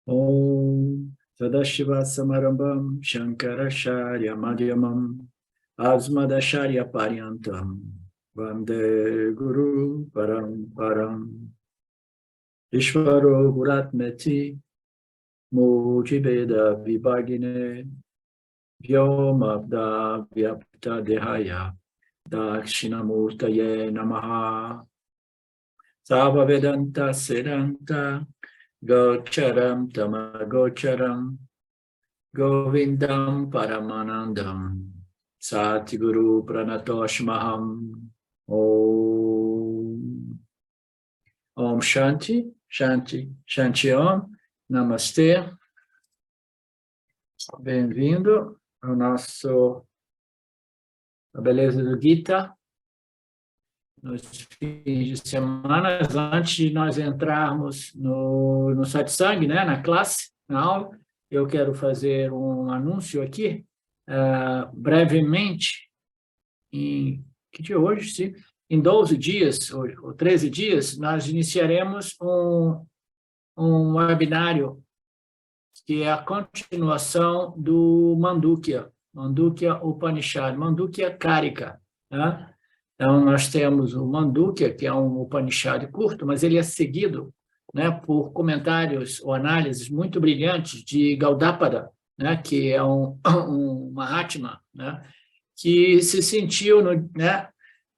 Om Sadashiva Samarambam Shankaracharya Madhyamam Asmadacharya Paryantam Vande Guru Paramparam Ishvaro Guratmeti Mujibeda Vibhagine Vyomabda Vyapta Dehaya Dakshinamurtaye Namaha Sava Vedanta Sedanta Gocharam Tamagocharam Govindam Paramanandam Satguru Pranatoshmaham Om Om Shanti, Shanti, Shanti Om, Namastê. Bem-vindo ao nosso A Beleza do Gita, nos fins de semana, antes de nós entrarmos no satsang, né, na classe, na aula, eu quero fazer um anúncio aqui, brevemente, que dia é hoje? Sim, em 12 dias, ou 13 dias, nós iniciaremos um webinário que é a continuação do Mandukya Upanishad, Mandukya Karika, né? Então, nós temos o Mandukya, que é um Upanishad curto, mas ele é seguido, né, por comentários ou análises muito brilhantes de Gaudapada, né, que é um Mahatma, né, que se sentiu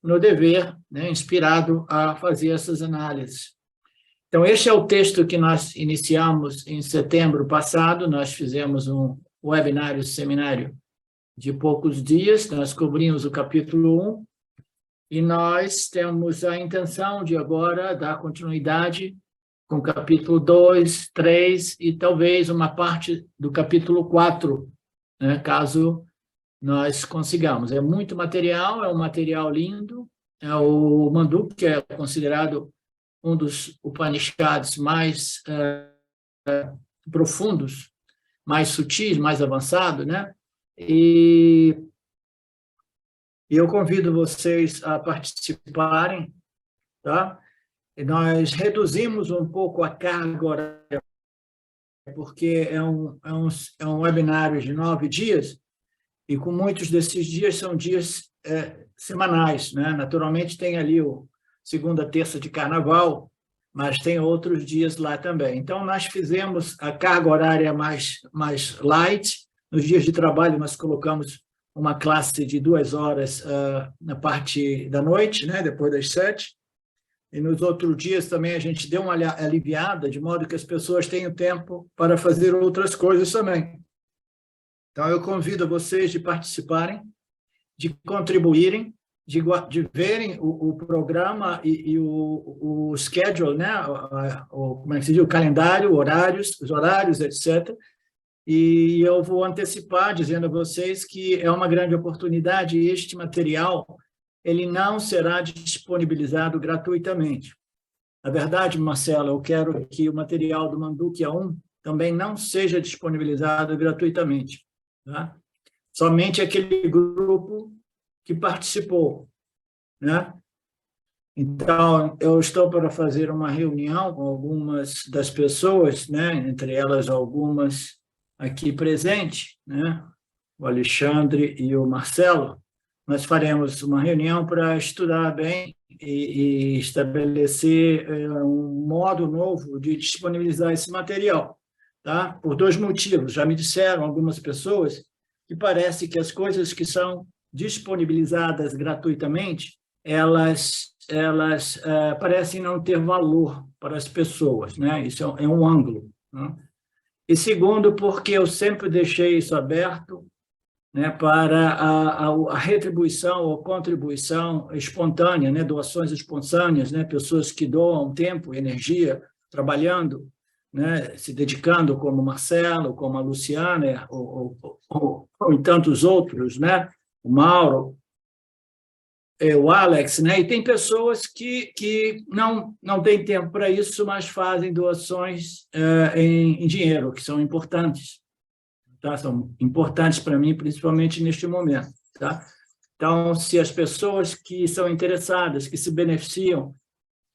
no dever, né, inspirado a fazer essas análises. Então, este é o texto que nós iniciamos em setembro passado. Nós fizemos um webinário, seminário de poucos dias, nós cobrimos o capítulo 1, e nós temos a intenção de agora dar continuidade com o capítulo 2, 3 e talvez uma parte do capítulo 4, né, caso nós consigamos. É muito material, é um material lindo, o Mandukya é considerado um dos Upanishads mais profundos, mais sutis, mais avançado, né? E eu convido vocês a participarem, tá? E nós reduzimos um pouco a carga horária, porque é um webinário de 9 dias, e com muitos desses dias são dias semanais, né? Naturalmente tem ali o segunda, terça de carnaval, mas tem outros dias lá também. Então, nós fizemos a carga horária mais light. Nos dias de trabalho, nós colocamos uma classe de 2 horas na parte da noite, né, depois das 7. E nos outros dias também a gente deu uma aliviada, de modo que as pessoas tenham tempo para fazer outras coisas também. Então, eu convido vocês de participarem, de contribuírem, de verem o programa e o schedule, né? Como é que se diz? O calendário, os horários, etc. E eu vou antecipar dizendo a vocês que é uma grande oportunidade e este material ele não será disponibilizado gratuitamente. Na verdade, Marcelo, eu quero que o material do Mandukya 1 também não seja disponibilizado gratuitamente, tá? Somente aquele grupo que participou, né? Então, eu estou para fazer uma reunião com algumas das pessoas, né? Entre elas algumas aqui presentes, né? O Alexandre e o Marcelo. Nós faremos uma reunião para estudar bem e estabelecer um modo novo de disponibilizar esse material, tá? Por 2 motivos. Já me disseram algumas pessoas que parece que as coisas que são disponibilizadas gratuitamente, elas parecem não ter valor para as pessoas, né? Isso é um ângulo, né? E segundo, porque eu sempre deixei isso aberto, né, para a retribuição ou contribuição espontânea, né, doações espontâneas, né, pessoas que doam tempo, energia, trabalhando, né, se dedicando, como o Marcelo, como a Luciana, ou e tantos outros, né, o Mauro, o Alex, né, e tem pessoas que não têm tempo para isso, mas fazem doações em dinheiro, que são importantes. Tá? São importantes para mim, principalmente neste momento. Tá? Então, se as pessoas que são interessadas, que se beneficiam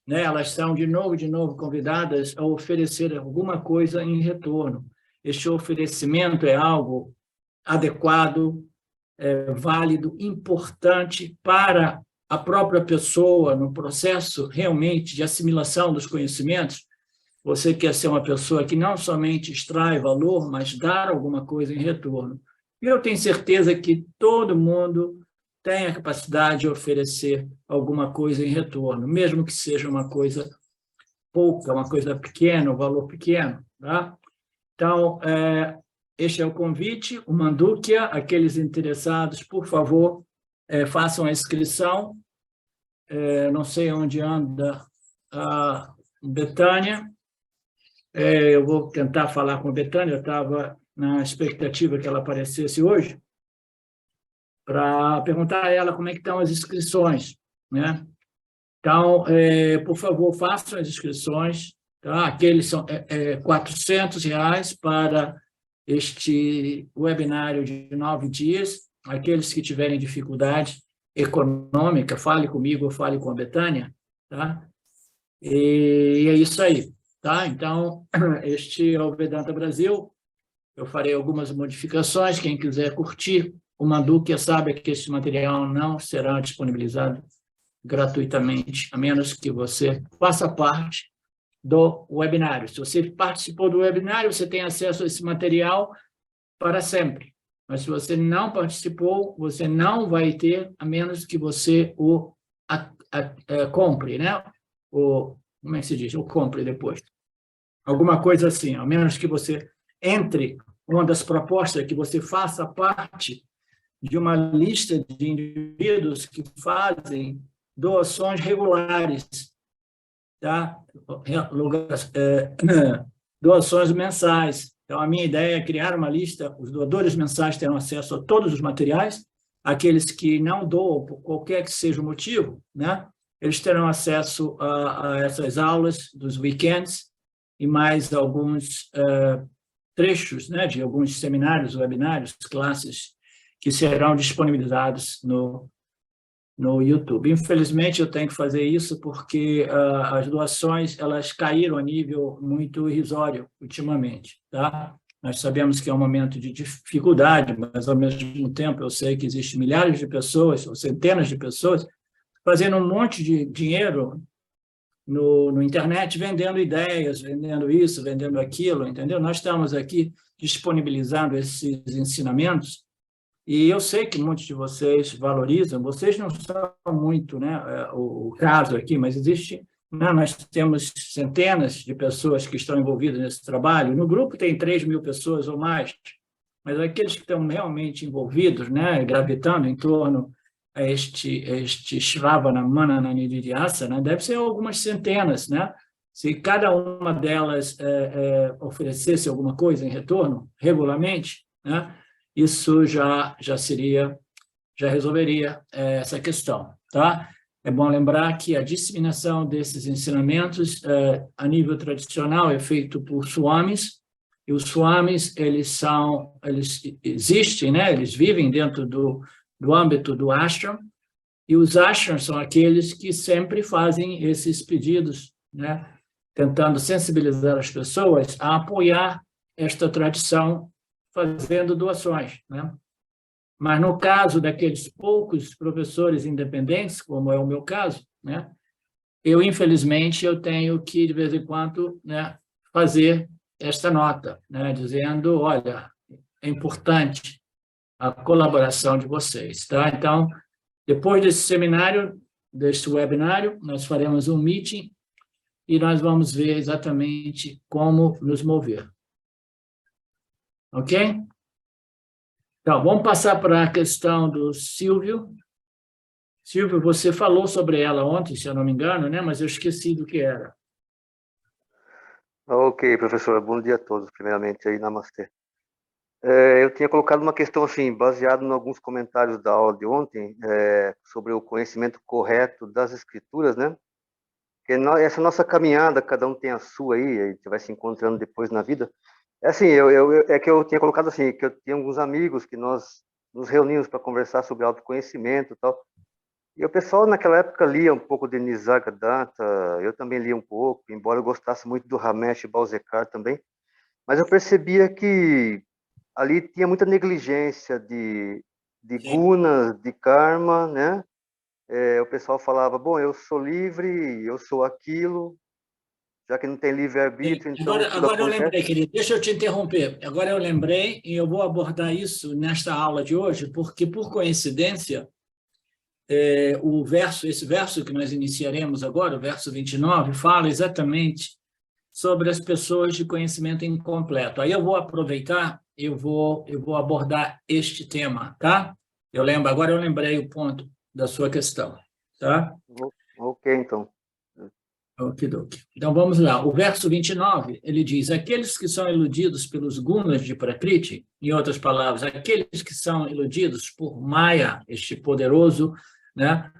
né, elas são de novo convidadas a oferecer alguma coisa em retorno. Este oferecimento é algo adequado, válido, importante para a própria pessoa no processo realmente de assimilação dos conhecimentos. Você quer ser uma pessoa que não somente extrai valor, mas dar alguma coisa em retorno. E eu tenho certeza que todo mundo tem a capacidade de oferecer alguma coisa em retorno, mesmo que seja uma coisa pouca, uma coisa pequena, um valor pequeno. Tá? Então, este é o convite, o Mandukia. Aqueles interessados, por favor, façam a inscrição. Não sei onde anda a Betânia. Eu vou tentar falar com a Betânia, eu estava na expectativa que ela aparecesse hoje, para perguntar a ela como é que estão as inscrições, né? Então, por favor, façam as inscrições, tá? Aqueles são R$ 400 para este webinário de 9 dias. Aqueles que tiverem dificuldade econômica, fale comigo ou fale com a Betânia, tá? E é isso aí, tá? Então, este é o Vedanta Brasil. Eu farei algumas modificações. Quem quiser curtir o Mandukia sabe que esse material não será disponibilizado gratuitamente, a menos que você faça parte do webinário. Se você participou do webinário, você tem acesso a esse material para sempre. Mas se você não participou, você não vai ter, a menos que você o compre, né? Como é que se diz? O compre depois. Alguma coisa assim, a menos que você entre, uma das propostas é que você faça parte de uma lista de indivíduos que fazem doações regulares, tá? Doações mensais. Então, a minha ideia é criar uma lista, os doadores mensais terão acesso a todos os materiais, aqueles que não doam, por qualquer que seja o motivo, né? Eles terão acesso a essas aulas dos weekends e mais alguns trechos, né, de alguns seminários, webinários, classes que serão disponibilizados no YouTube. Infelizmente, eu tenho que fazer isso porque as doações elas caíram a nível muito irrisório ultimamente. Tá? Nós sabemos que é um momento de dificuldade, mas, ao mesmo tempo, eu sei que existem milhares de pessoas, ou centenas de pessoas, fazendo um monte de dinheiro no internet, vendendo ideias, vendendo isso, vendendo aquilo, entendeu? Nós estamos aqui disponibilizando esses ensinamentos e eu sei que muitos de vocês valorizam, vocês não são muito, né, o caso aqui, mas existe, né, nós temos centenas de pessoas que estão envolvidas nesse trabalho. No grupo tem 3.000 pessoas ou mais, mas aqueles que estão realmente envolvidos, né, gravitando em torno a este Shravana Manana Nididhyasana, deve ser algumas centenas, né? Se cada uma delas oferecesse alguma coisa em retorno, regularmente, né? Isso já resolveria essa questão, tá? É bom lembrar que a disseminação desses ensinamentos a nível tradicional é feito por swamis, e os swamis, eles existem, né? Eles vivem dentro do âmbito do ashram, e os ashrams são aqueles que sempre fazem esses pedidos, né? Tentando sensibilizar as pessoas a apoiar esta tradição fazendo doações, né? Mas no caso daqueles poucos professores independentes, como é o meu caso, né? Infelizmente, eu tenho que, de vez em quando, né, fazer esta nota, né, dizendo, olha, é importante a colaboração de vocês, tá? Então, depois desse seminário, desse webinário, nós faremos um meeting e nós vamos ver exatamente como nos mover. Ok? Então, vamos passar para a questão do Silvio. Silvio, você falou sobre ela ontem, se eu não me engano, né? Mas eu esqueci do que era. Ok, professor. Bom dia a todos, primeiramente. Aí, namastê. Eu tinha colocado uma questão assim, baseado em alguns comentários da aula de ontem, sobre o conhecimento correto das escrituras, né? Que essa nossa caminhada, cada um tem a sua aí, a gente vai se encontrando depois na vida. É assim, é que eu tinha colocado assim, que eu tinha alguns amigos que nós nos reunimos para conversar sobre autoconhecimento e tal. E o pessoal naquela época lia um pouco de Nisargadatta, eu também lia um pouco, embora eu gostasse muito do Ramesh Balsekar também, mas eu percebia que ali tinha muita negligência de Sim. gunas, de karma, né? O pessoal falava, bom, eu sou livre, eu sou aquilo, já que não tem Sim. livre-arbítrio, então tudo Agora eu acontece. lembrei, querido, deixa eu te interromper. Agora eu lembrei e eu vou abordar isso nesta aula de hoje, porque, por coincidência, esse verso que nós iniciaremos agora, o verso 29, fala exatamente sobre as pessoas de conhecimento incompleto. Aí eu vou aproveitar, eu vou abordar este tema, tá? Agora eu lembrei o ponto da sua questão, tá? Ok, então. Okidoki. Então, vamos lá. O verso 29, ele diz, aqueles que são iludidos pelos gunas de Prakriti, em outras palavras, aqueles que são iludidos por Maya, este poderoso, né,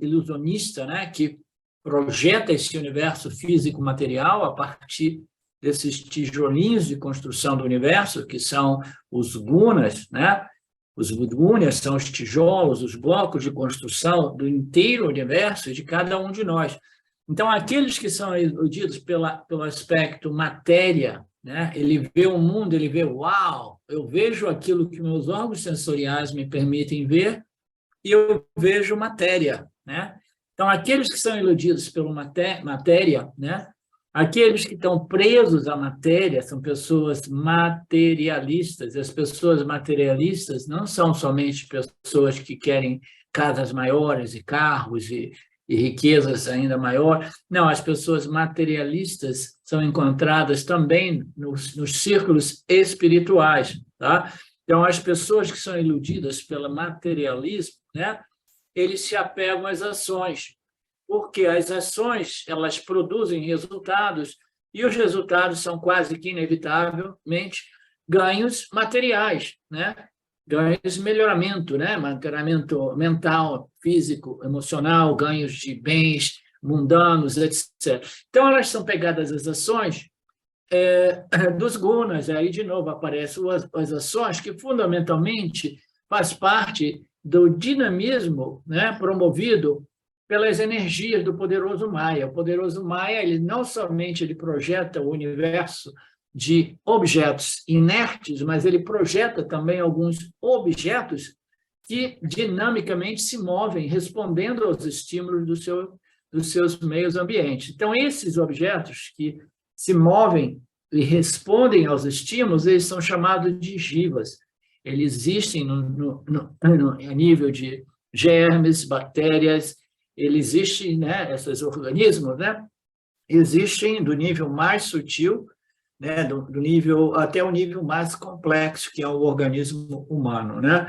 ilusionista, né, que projeta esse universo físico-material a partir desses tijolinhos de construção do universo, que são os gunas, né? Os gunas são os tijolos, os blocos de construção do inteiro universo e de cada um de nós. Então, aqueles que são iludidos pelo aspecto matéria, né? Ele vê o mundo, ele vê, uau, eu vejo aquilo que meus órgãos sensoriais me permitem ver e eu vejo matéria, né? Então, aqueles que são iludidos pela matéria, né? Aqueles que estão presos à matéria são pessoas materialistas. E as pessoas materialistas não são somente pessoas que querem casas maiores e carros e riquezas ainda maiores. Não, as pessoas materialistas são encontradas também nos círculos espirituais, tá? Então, as pessoas que são iludidas pelo materialismo, né? Eles se apegam às ações, porque as ações elas produzem resultados e os resultados são quase que inevitavelmente ganhos materiais, né? Ganhos de melhoramento, né? Melhoramento mental, físico, emocional, ganhos de bens mundanos, etc. Então, elas são pegadas às ações dos gunas, aí de novo aparecem as ações que fundamentalmente faz parte do dinamismo, né, promovido pelas energias do poderoso Maia. O poderoso Maia, ele não somente ele projeta o universo de objetos inertes, mas ele projeta também alguns objetos que dinamicamente se movem, respondendo aos estímulos dos seus meios ambientes. Então, esses objetos que se movem e respondem aos estímulos, eles são chamados de jivas. Eles existem a nível de germes, bactérias, eles existem, né, esses organismos, né, existem do nível mais sutil, né, do nível até o nível mais complexo, que é o organismo humano, né?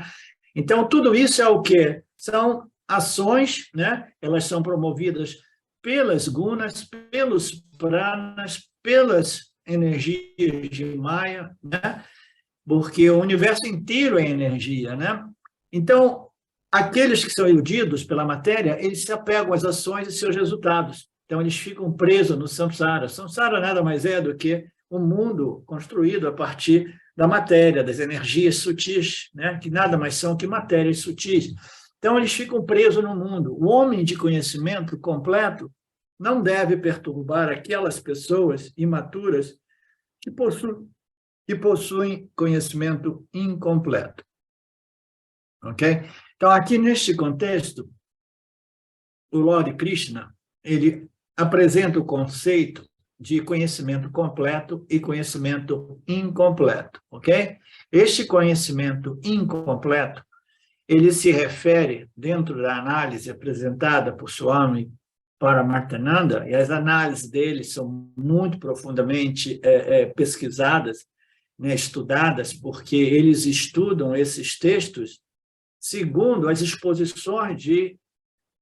Então, tudo isso é o quê? São ações, né? Elas são promovidas pelas gunas, pelos pranas, pelas energias de Maia, né? Porque o universo inteiro é energia, né? Então, aqueles que são iludidos pela matéria, eles se apegam às ações e seus resultados. Então, eles ficam presos no samsara. Samsara nada mais é do que um mundo construído a partir da matéria, das energias sutis, né? Que nada mais são que matérias sutis. Então, eles ficam presos no mundo. O homem de conhecimento completo não deve perturbar aquelas pessoas imaturas que possuem conhecimento incompleto. Ok? Então, aqui neste contexto, o Lord Krishna, ele apresenta o conceito de conhecimento completo e conhecimento incompleto, ok? Este conhecimento incompleto, ele se refere, dentro da análise apresentada por Swami Paramarthananda, e as análises dele são muito profundamente pesquisadas, né, estudadas, porque eles estudam esses textos segundo as exposições de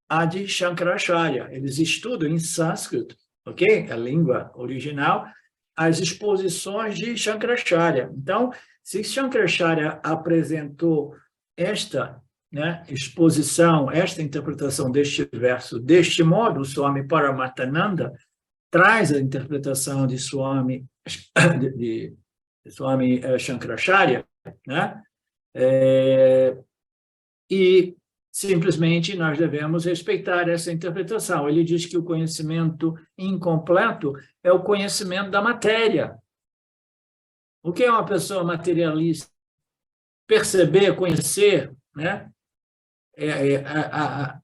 Adi Shankaracharya. Eles estudam em sânscrito, ok? A língua original, as exposições de Shankaracharya. Então, se Shankaracharya apresentou esta, né, exposição, esta interpretação deste verso deste modo, o Swami Paramarthananda traz a interpretação de Swami Shankaracharya, né? E simplesmente nós devemos respeitar essa interpretação. Ele diz que o conhecimento incompleto é o conhecimento da matéria. O que é uma pessoa materialista? Perceber, conhecer, né?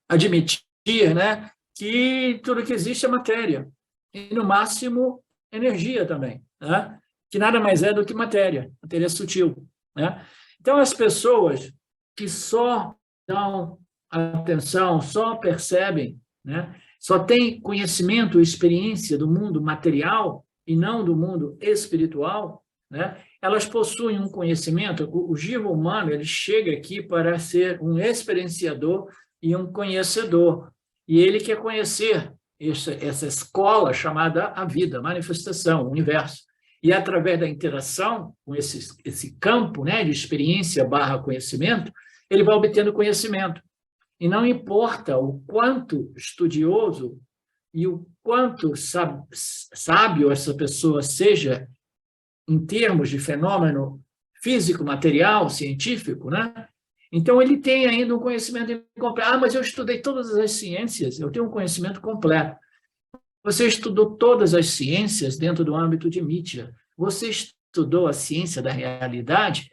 Admitir, né? Que tudo que existe é matéria. E, no máximo, energia também, né? Que nada mais é do que matéria sutil, né? Então, as pessoas que só dão atenção, só percebem, né? Só têm conhecimento, experiência do mundo material e não do mundo espiritual, né? Elas possuem um conhecimento. O jiva humano, ele chega aqui para ser um experienciador e um conhecedor, e ele quer conhecer essa escola chamada a vida, manifestação, o universo. E através da interação com esse campo, né, de experiência / conhecimento, ele vai obtendo conhecimento. E não importa o quanto estudioso e o quanto sábio essa pessoa seja em termos de fenômeno físico, material, científico, né? Então, ele tem ainda um conhecimento incompleto. Ah, mas eu estudei todas as ciências, eu tenho um conhecimento completo. Você estudou todas as ciências dentro do âmbito de Mitya. Você estudou a ciência da realidade?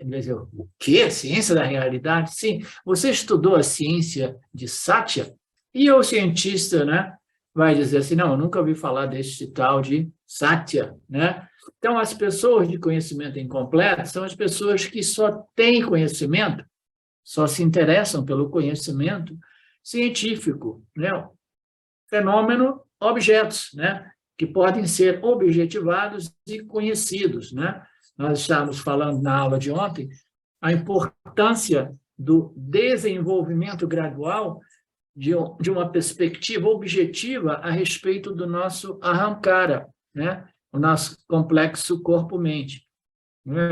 O quê? Ciência da realidade? Sim. Você estudou a ciência de Satya? E o cientista, né, vai dizer assim, não, eu nunca ouvi falar desse tal de Satya, né? Então, as pessoas de conhecimento incompleto são as pessoas que só têm conhecimento, só se interessam pelo conhecimento científico, né? Fenômeno, objetos, né? Que podem ser objetivados e conhecidos, né? Nós estávamos falando na aula de ontem a importância do desenvolvimento gradual de uma perspectiva objetiva a respeito do nosso ahamkara, né? O nosso complexo corpo-mente.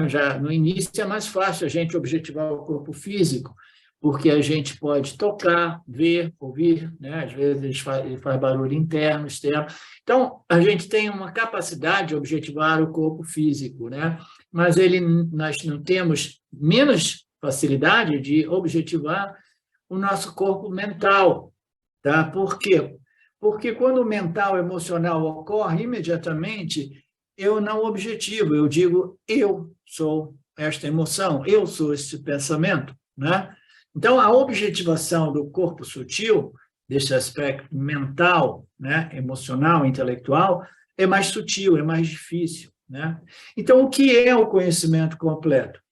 Já no início é mais fácil a gente objetivar o corpo físico, porque a gente pode tocar, ver, ouvir, né? Às vezes ele faz barulho interno, externo. Então, a gente tem uma capacidade de objetivar o corpo físico, né? Mas nós não temos menos facilidade de objetivar o nosso corpo mental, tá? Por quê? Porque quando o mental emocional ocorre, imediatamente eu não objetivo, eu digo, eu sou esta emoção, eu sou esse pensamento, né? Então, a objetivação do corpo sutil, desse aspecto mental, né, emocional, intelectual, é mais sutil, é mais difícil, né? Então, o que é o conhecimento completo?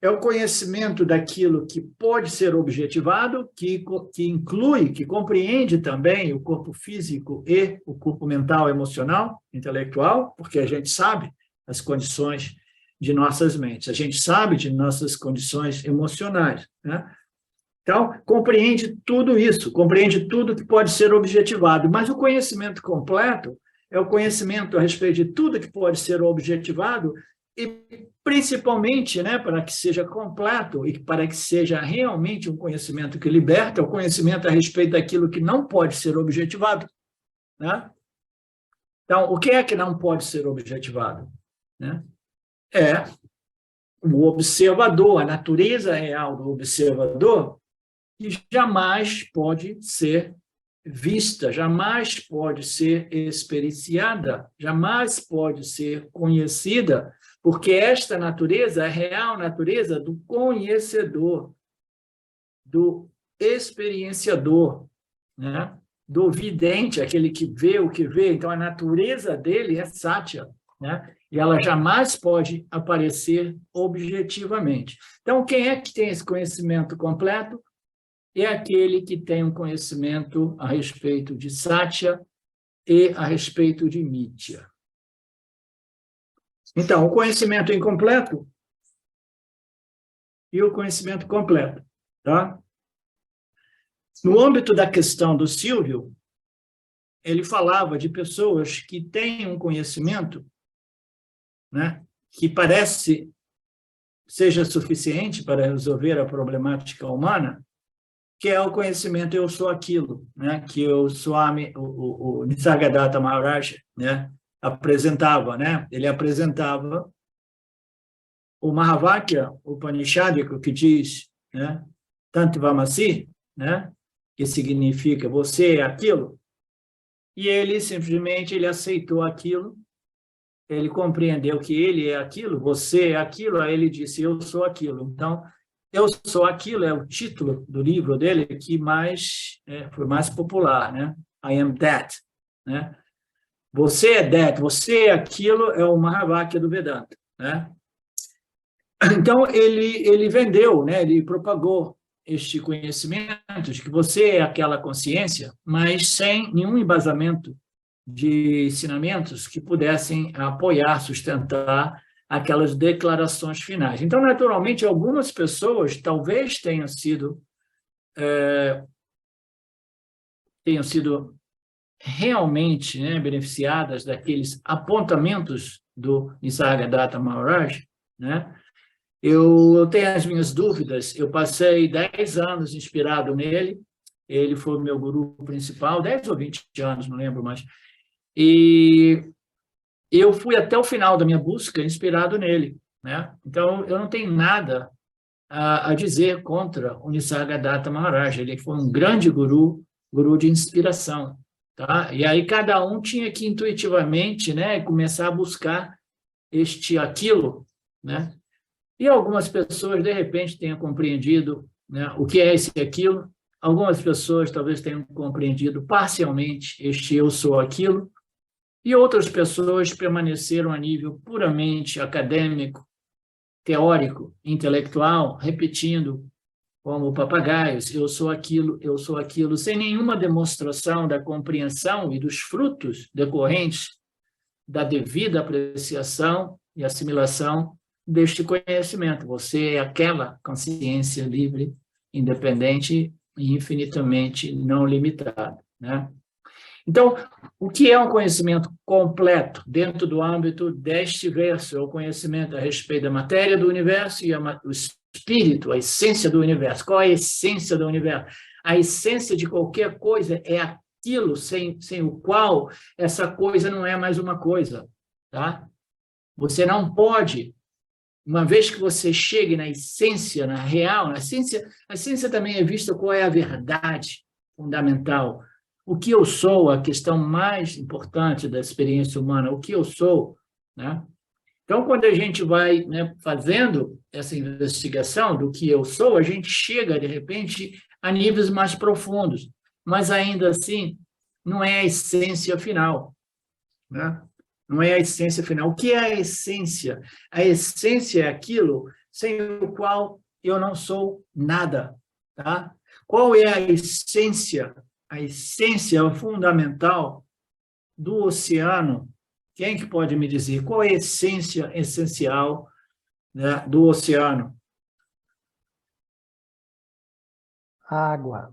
É o conhecimento daquilo que pode ser objetivado, que inclui, que compreende também o corpo físico e o corpo mental, emocional, intelectual, porque a gente sabe as condições de nossas mentes, a gente sabe de nossas condições emocionais, né? Então, compreende tudo isso, compreende tudo que pode ser objetivado, mas o conhecimento completo é o conhecimento a respeito de tudo que pode ser objetivado e, principalmente, né, para que seja completo e para que seja realmente um conhecimento que liberta, o conhecimento a respeito daquilo que não pode ser objetivado, né? Então, o que é que não pode ser objetivado, né? É o observador, a natureza real do observador, que jamais pode ser vista, jamais pode ser experienciada, jamais pode ser conhecida, porque esta natureza é a real natureza do conhecedor, do experienciador, né? Do vidente, aquele que vê o que vê. Então, a natureza dele é Satya, né? E ela jamais pode aparecer objetivamente. Então, quem é que tem esse conhecimento completo? É aquele que tem um conhecimento a respeito de Satya e a respeito de Mitya. Então, o conhecimento incompleto e o conhecimento completo, tá? No âmbito da questão do Silvio, ele falava de pessoas que têm um conhecimento, né, que parece seja suficiente para resolver a problemática humana, que é o conhecimento eu sou aquilo, né, que o Swami, o Nisargadatta Maharaj, né, apresentava, né? Ele apresentava o Mahavakya Upanishadico, que diz, né, Tantvamasi, né, que significa você é aquilo, e ele simplesmente ele aceitou aquilo, ele compreendeu que ele é aquilo, você é aquilo, aí ele disse, eu sou aquilo. Então, eu sou aquilo é o título do livro dele que foi mais popular, né? I am that, né? Você é that, você é aquilo, é o Mahavakya do Vedanta, né? Então, ele vendeu, né? Ele propagou este conhecimento de que você é aquela consciência, mas sem nenhum embasamento de ensinamentos que pudessem apoiar, sustentar aquelas declarações finais. Então, naturalmente, algumas pessoas talvez tenham sido realmente, né, beneficiadas daqueles apontamentos do Nisargadatta Maharaj, né? Eu tenho as minhas dúvidas, eu passei 10 anos inspirado nele, ele foi o meu guru principal, 10 ou 20 anos, não lembro mais, e eu fui até o final da minha busca inspirado nele, né? Então, eu não tenho nada a dizer contra o Nisargadatta Maharaj, ele foi um grande guru de inspiração, tá? E aí cada um tinha que intuitivamente, né, começar a buscar aquilo, né? E algumas pessoas, de repente, tenham compreendido, né, o que é esse e aquilo. Algumas pessoas talvez tenham compreendido parcialmente eu sou aquilo. E outras pessoas permaneceram a nível puramente acadêmico, teórico, intelectual, repetindo como papagaios, eu sou aquilo, sem nenhuma demonstração da compreensão e dos frutos decorrentes da devida apreciação e assimilação deste conhecimento. Você é aquela consciência livre, independente e infinitamente não limitada, né? Então, o que é um conhecimento completo dentro do âmbito deste verso? É o conhecimento a respeito da matéria do universo e o espírito, a essência do universo. Qual é a essência do universo? A essência de qualquer coisa é aquilo sem o qual essa coisa não é mais uma coisa, tá? Você não pode, uma vez que você chegue na essência, na real, a essência também é vista qual é a verdade fundamental. O que eu sou, a questão mais importante da experiência humana, o que eu sou, né? Então, quando a gente vai, né, fazendo essa investigação do que eu sou, a gente chega, de repente, a níveis mais profundos, mas ainda assim, não é a essência final, né? Não é a essência final. O que é a essência? A essência é aquilo sem o qual eu não sou nada, tá? Qual é a essência? A essência fundamental do oceano. Quem que pode me dizer qual é a essência essencial, né, do oceano? Água.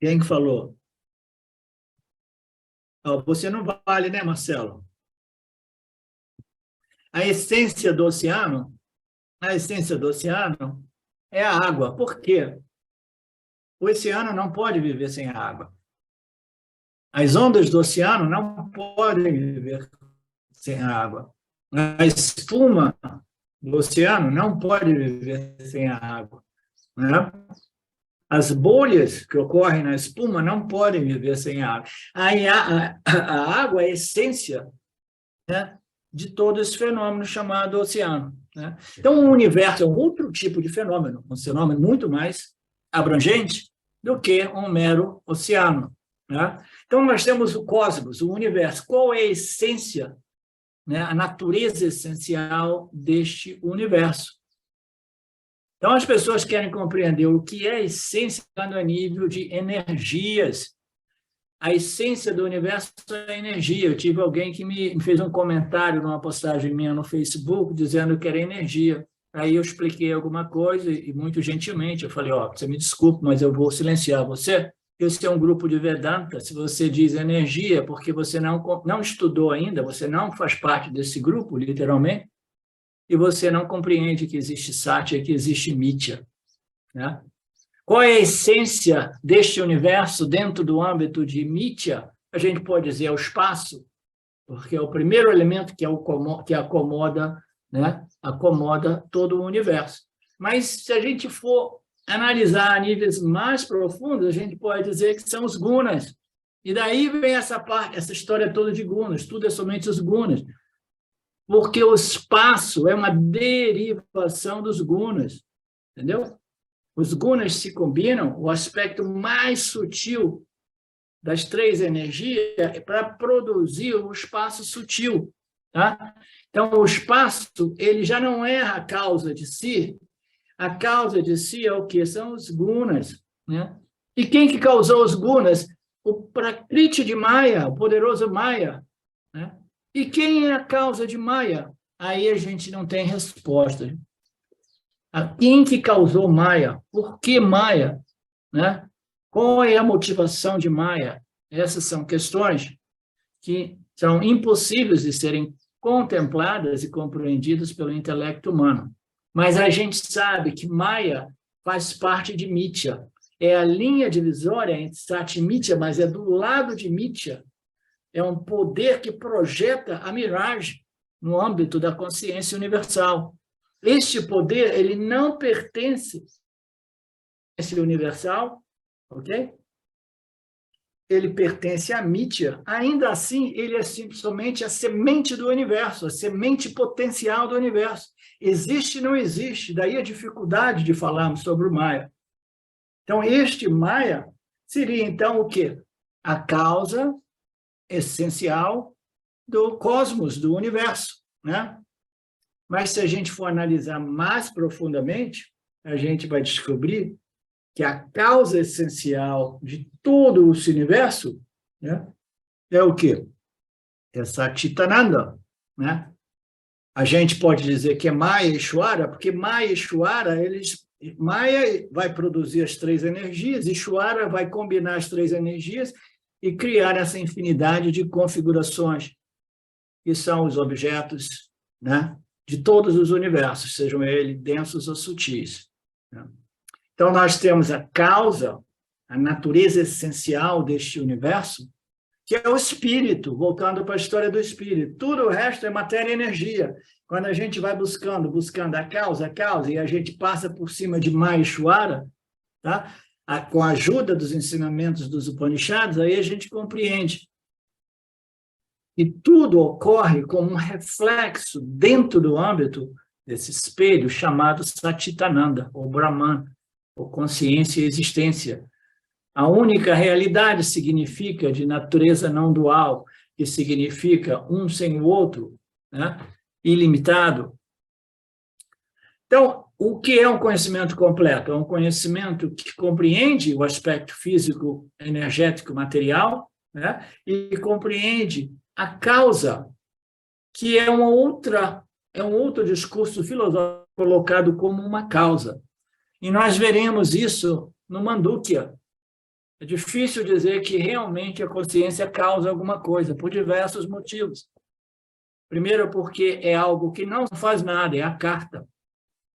Quem que falou? Oh, você não vale, né, Marcelo? A essência do oceano é a água. Por quê? O oceano não pode viver sem a água. As ondas do oceano não podem viver sem a água. A espuma do oceano não pode viver sem a água, né? As bolhas que ocorrem na espuma não podem viver sem a água. A água é a essência, né, de todo esse fenômeno chamado oceano, né? Então, o universo é um outro tipo de fenômeno, um fenômeno muito mais abrangente do que um mero oceano, né? Então, nós temos o cosmos, o universo. Qual é a essência, né, a natureza essencial deste universo? Então, as pessoas querem compreender o que é a essência a nível de energias. A essência do universo é energia. Eu tive alguém que me fez um comentário numa postagem minha no Facebook dizendo que era energia. Aí eu expliquei alguma coisa e, muito gentilmente, eu falei, você me desculpe, mas eu vou silenciar você. Esse é um grupo de Vedanta. Se você diz energia, porque você não estudou ainda, você não faz parte desse grupo, literalmente, e você não compreende que existe Satya, que existe Mithya, né? Qual é a essência deste universo dentro do âmbito de Mithya? A gente pode dizer é o espaço, porque é o primeiro elemento que acomoda, né? Acomoda todo o universo. Mas se a gente for analisar a níveis mais profundos, a gente pode dizer que são os gunas. E daí vem essa história toda de gunas, tudo é somente os gunas. Porque o espaço é uma derivação dos gunas, entendeu? Os gunas se combinam, o aspecto mais sutil das três energias é para produzir o espaço sutil, tá? Então, o espaço, ele já não é a causa de si. A causa de si é o quê? São os gunas, né? E quem que causou os gunas? O Prakriti de Maya, o poderoso Maya, né? E quem é a causa de Maya? Aí a gente não tem resposta. Quem que causou Maya? Por que Maya? Né? Qual é a motivação de Maya? Essas são questões que são impossíveis de serem contempladas e compreendidas pelo intelecto humano. Mas a gente sabe que Maya faz parte de Mithya. É a linha divisória entre Sat e Mithya, mas é do lado de Mithya. É um poder que projeta a miragem no âmbito da consciência universal. Este poder, ele não pertence à consciência universal, ok? Ele pertence à Mithya. Ainda assim, ele é simplesmente a semente do universo, a semente potencial do universo. Existe e não existe, daí a dificuldade de falarmos sobre o Maya. Então, este Maya seria, então, o quê? A causa essencial do cosmos, do universo, né? Mas se a gente for analisar mais profundamente, a gente vai descobrir que a causa essencial de todo o universo, né, é o quê? É Satchitananda, né? A gente pode dizer que é Maya e Ishvara, porque Maya e Ishvara, Maya vai produzir as três energias, e Ishvara vai combinar as três energias e criar essa infinidade de configurações, que são os objetos, né, de todos os universos, sejam eles densos ou sutis. Né? Então, nós temos a causa, a natureza essencial deste universo, que é o espírito, voltando para a história do espírito. Tudo o resto é matéria e energia. Quando a gente vai buscando a causa, e a gente passa por cima de Maheshwara, tá? Com a ajuda dos ensinamentos dos Upanishads, aí a gente compreende. E tudo ocorre como um reflexo dentro do âmbito desse espelho chamado Satchitananda, ou Brahman, ou consciência e existência. A única realidade significa de natureza não dual, que significa um sem o outro, né? Ilimitado. Então, o que é um conhecimento completo? É um conhecimento que compreende o aspecto físico, energético, material, né? E compreende a causa, que é um outro discurso filosófico colocado como uma causa. E nós veremos isso no Mandukya. É difícil dizer que realmente a consciência causa alguma coisa, por diversos motivos. Primeiro, porque é algo que não faz nada, é a carta.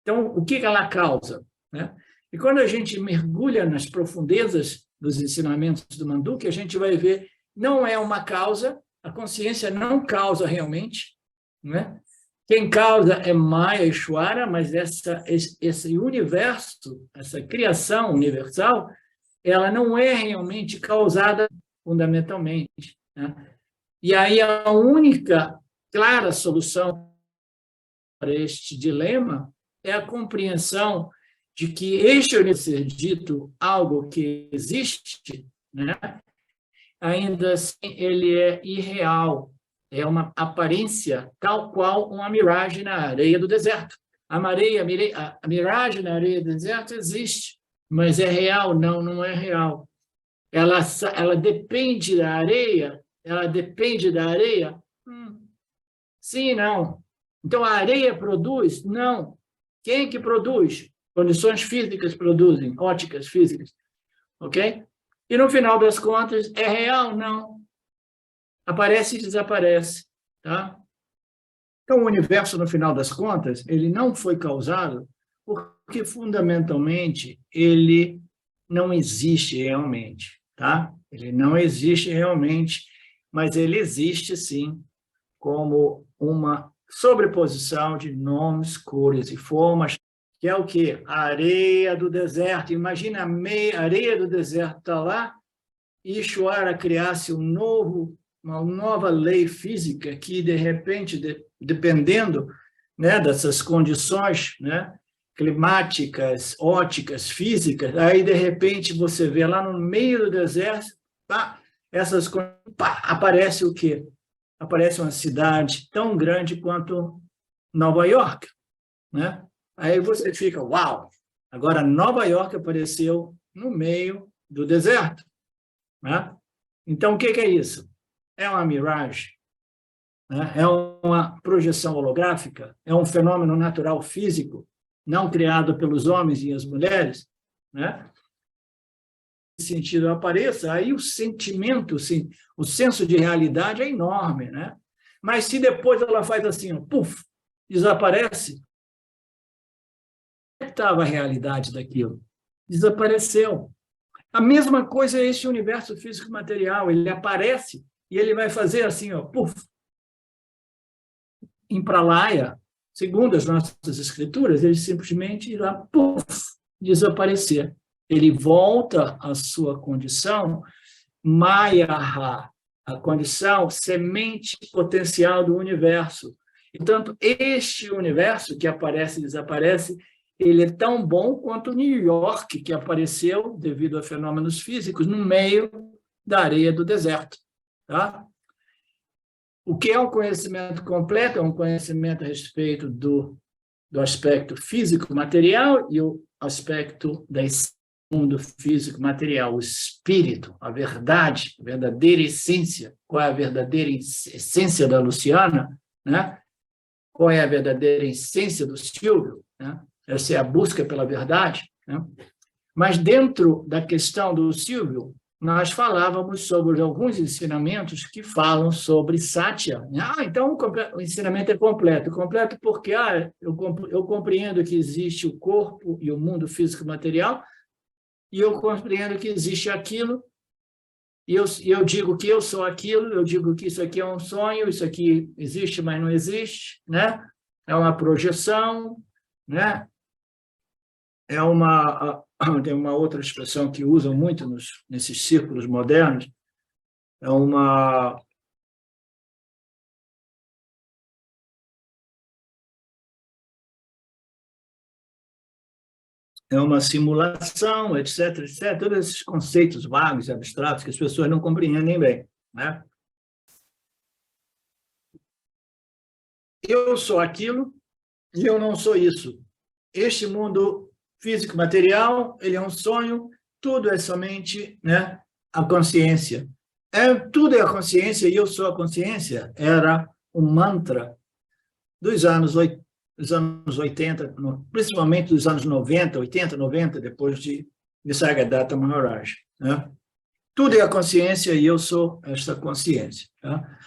Então, o que ela causa? Né? E quando a gente mergulha nas profundezas dos ensinamentos do Mandukya, a gente vai ver, não é uma causa, a consciência não causa realmente, né? Quem causa é Maya Ishvara, mas esse universo, essa criação universal, ela não é realmente causada fundamentalmente. Né? E aí a única clara solução para este dilema é a compreensão de que este universo dito algo que existe, né? Ainda assim ele é irreal, é uma aparência tal qual uma miragem na areia do deserto. A miragem na areia do deserto existe, mas é real? Não, não é real. Ela depende da areia? Ela depende da areia? Sim e não. Então, a areia produz? Não. Quem que produz? Condições físicas produzem, óticas físicas. Ok? E, no final das contas, é real? Não. Aparece e desaparece. Tá? Então, o universo, no final das contas, ele não foi causado porque, fundamentalmente, ele não existe realmente. Tá? Ele não existe realmente, mas ele existe, sim, como uma sobreposição de nomes, cores e formas que é o quê? A areia do deserto. Imagina a areia do deserto está lá e Ishvara criasse uma nova lei física que, de repente, dependendo, né, dessas condições, né, climáticas, óticas, físicas, aí, de repente, você vê lá no meio do deserto, pá, aparece o quê? Aparece uma cidade tão grande quanto Nova York, né? Aí você fica, uau, agora Nova York apareceu no meio do deserto, né? Então, o que é isso? É uma miragem, né? É uma projeção holográfica, é um fenômeno natural físico, não criado pelos homens e as mulheres, né? Nesse sentido apareça, aí o sentimento, assim, o senso de realidade é enorme, né? Mas se depois ela faz assim, ó, puf, desaparece, onde estava a realidade daquilo? Desapareceu. A mesma coisa é esse universo físico material, ele aparece e ele vai fazer assim, ó, puf, em Pralaya, segundo as nossas escrituras, ele simplesmente irá, puf, desaparecer. Ele volta à sua condição Mayaha, a condição semente potencial do universo. Portanto, este universo que aparece e desaparece, ele é tão bom quanto New York, que apareceu, devido a fenômenos físicos, no meio da areia do deserto. Tá? O que é um conhecimento completo? É um conhecimento a respeito do aspecto físico material e o aspecto da mundo físico material, o espírito, a verdade, a verdadeira essência. Qual é a verdadeira essência da Luciana, né? Qual é a verdadeira essência do Silvio, né? Essa é a busca pela verdade, né? Mas dentro da questão do Silvio, nós falávamos sobre alguns ensinamentos que falam sobre Satya. Então o ensinamento é completo. Completo porque eu compreendo que existe o corpo e o mundo físico material, e eu compreendo que existe aquilo, e eu digo que eu sou aquilo, eu digo que isso aqui é um sonho, isso aqui existe, mas não existe, né? É uma projeção, né? Tem uma outra expressão que usam muito nesses círculos modernos, é uma simulação, etc., etc., todos esses conceitos vagos e abstratos que as pessoas não compreendem bem, né? Eu sou aquilo e eu não sou isso. Este mundo físico material, ele é um sonho, tudo é somente, né, a consciência. Tudo é a consciência e eu sou a consciência, era um mantra dos anos 80, principalmente dos anos 90, 80, 90, depois de Nisargadatta Maharaj, né? Tudo é a consciência e eu sou esta consciência. Tá?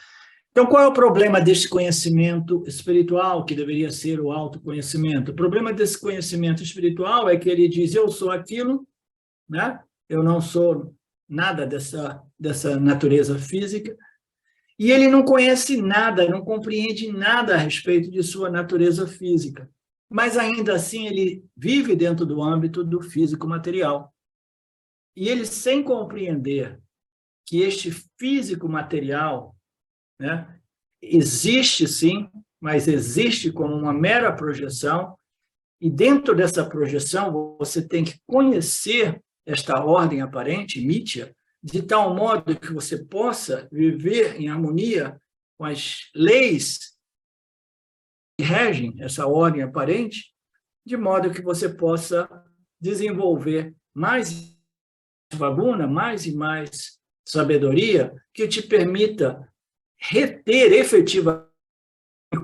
Então, qual é o problema deste conhecimento espiritual, que deveria ser o autoconhecimento? O problema desse conhecimento espiritual é que ele diz, eu sou aquilo, né? Eu não sou nada dessa natureza física, e ele não conhece nada, não compreende nada a respeito de sua natureza física. Mas, ainda assim, ele vive dentro do âmbito do físico material. E ele, sem compreender que este físico material, né, existe, sim, mas existe como uma mera projeção, e dentro dessa projeção você tem que conhecer esta ordem aparente, Mithya, de tal modo que você possa viver em harmonia com as leis que regem essa ordem aparente, de modo que você possa desenvolver mais vaguna, mais e mais sabedoria, que te permita reter efetivamente,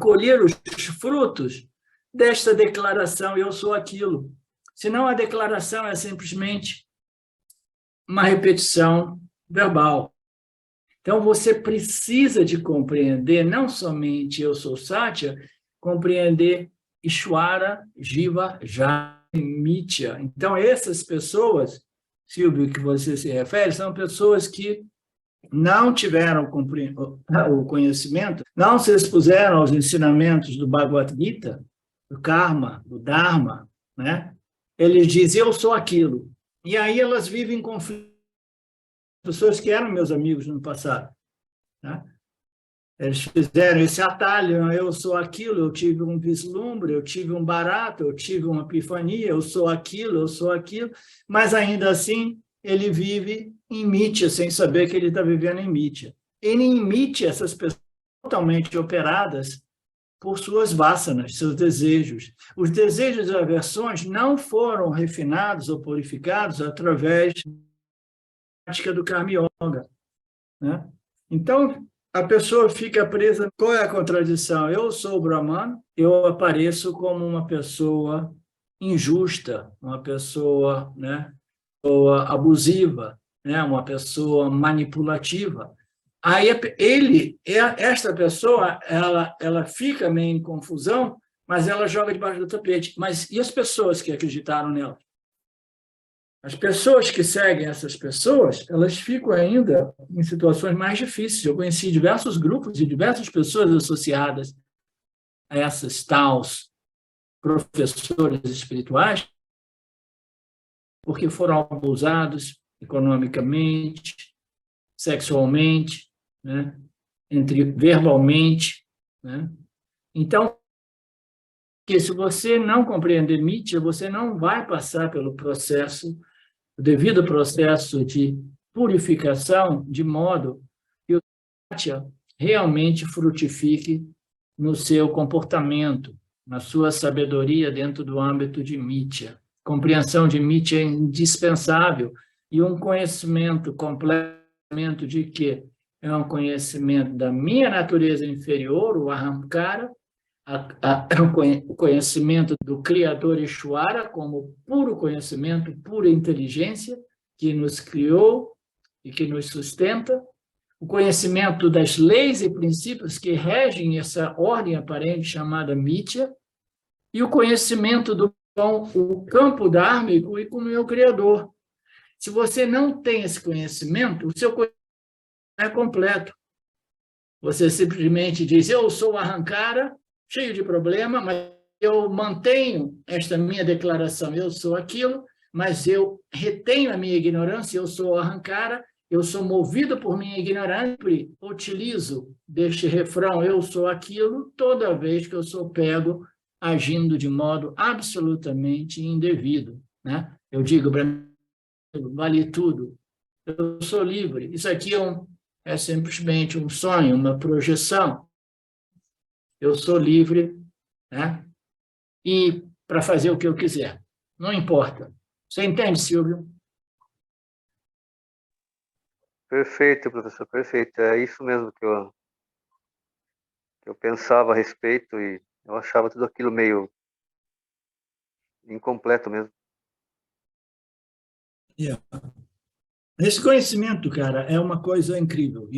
colher os frutos desta declaração, eu sou aquilo. Senão a declaração é simplesmente uma repetição verbal. Então, você precisa de compreender, não somente eu sou Satya, compreender Ishvara, Jiva, Jaya, Mithya. Então, essas pessoas, Silvio, que você se refere, são pessoas que não tiveram o conhecimento, não se expuseram aos ensinamentos do Bhagavad Gita, do Karma, do Dharma, né? Eles dizem, eu sou aquilo. E aí elas vivem em conflito. Pessoas que eram meus amigos no passado, né? Eles fizeram esse atalho, eu sou aquilo, eu tive um vislumbre, eu tive um barato, eu tive uma epifania, eu sou aquilo, mas ainda assim ele vive em mítia, sem saber que ele está vivendo em mítia. Ele emite essas pessoas totalmente operadas por suas vássanas, seus desejos. Os desejos e aversões não foram refinados ou purificados através da prática do Karma Yoga, né? Então, a pessoa fica presa. Qual é a contradição? Eu sou Brahman, eu apareço como uma pessoa injusta, uma pessoa, né, abusiva, né, uma pessoa manipulativa. Aí esta pessoa, ela fica meio em confusão, mas ela joga debaixo do tapete. Mas e as pessoas que acreditaram nela? As pessoas que seguem essas pessoas, elas ficam ainda em situações mais difíceis. Eu conheci diversos grupos e diversas pessoas associadas a essas tais professores espirituais, porque foram abusados economicamente, sexualmente, né? Verbalmente, né? Então, que se você não compreender mítia, você não vai passar pelo processo, o devido processo de purificação, de modo que o Satya realmente frutifique no seu comportamento, na sua sabedoria dentro do âmbito de mítia. Compreensão de mítia é indispensável e um conhecimento completo de que é um conhecimento da minha natureza inferior, o ahamkara, o conhecimento do Criador Ishvara como puro conhecimento, pura inteligência, que nos criou e que nos sustenta, o conhecimento das leis e princípios que regem essa ordem aparente chamada mítia, e o conhecimento do o campo dármico e como é o Criador. Se você não tem esse conhecimento, o seu conhecimento não é completo. Você simplesmente diz, eu sou Ahankara, cheio de problema, mas eu mantenho esta minha declaração, eu sou aquilo, mas eu retenho a minha ignorância, eu sou Ahankara, eu sou movido por minha ignorância, utilizo deste refrão, eu sou aquilo, toda vez que eu sou pego agindo de modo absolutamente indevido, né? Eu digo, vale tudo, eu sou livre, isso aqui é simplesmente um sonho, uma projeção, eu sou livre, né? E para fazer o que eu quiser, não importa. Você entende, Silvio? Perfeito, professor, perfeito. É isso mesmo que eu pensava a respeito e eu achava tudo aquilo meio incompleto mesmo. Yeah. Esse conhecimento, cara, é uma coisa incrível.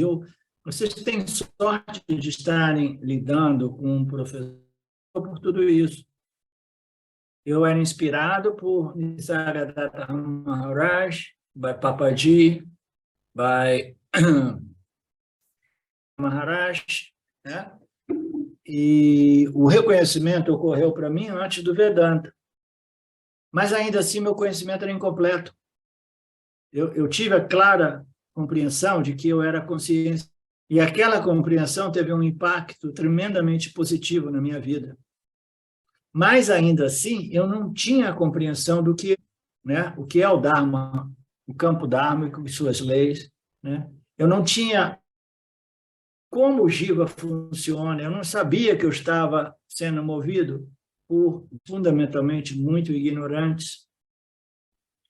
Vocês têm sorte de estarem lidando com um professor por tudo isso. Eu era inspirado por Nisargadatta Maharaj, by Papaji, by Maharaj, né? E o reconhecimento ocorreu para mim antes do Vedanta. Mas ainda assim, meu conhecimento era incompleto. Eu tive a clara compreensão de que eu era consciência. E aquela compreensão teve um impacto tremendamente positivo na minha vida. Mas, ainda assim, eu não tinha a compreensão do que, né, o que é o Dharma, o campo dármico e suas leis, né? Eu não tinha como o Jiva funciona, eu não sabia que eu estava sendo movido por, fundamentalmente, muito ignorantes.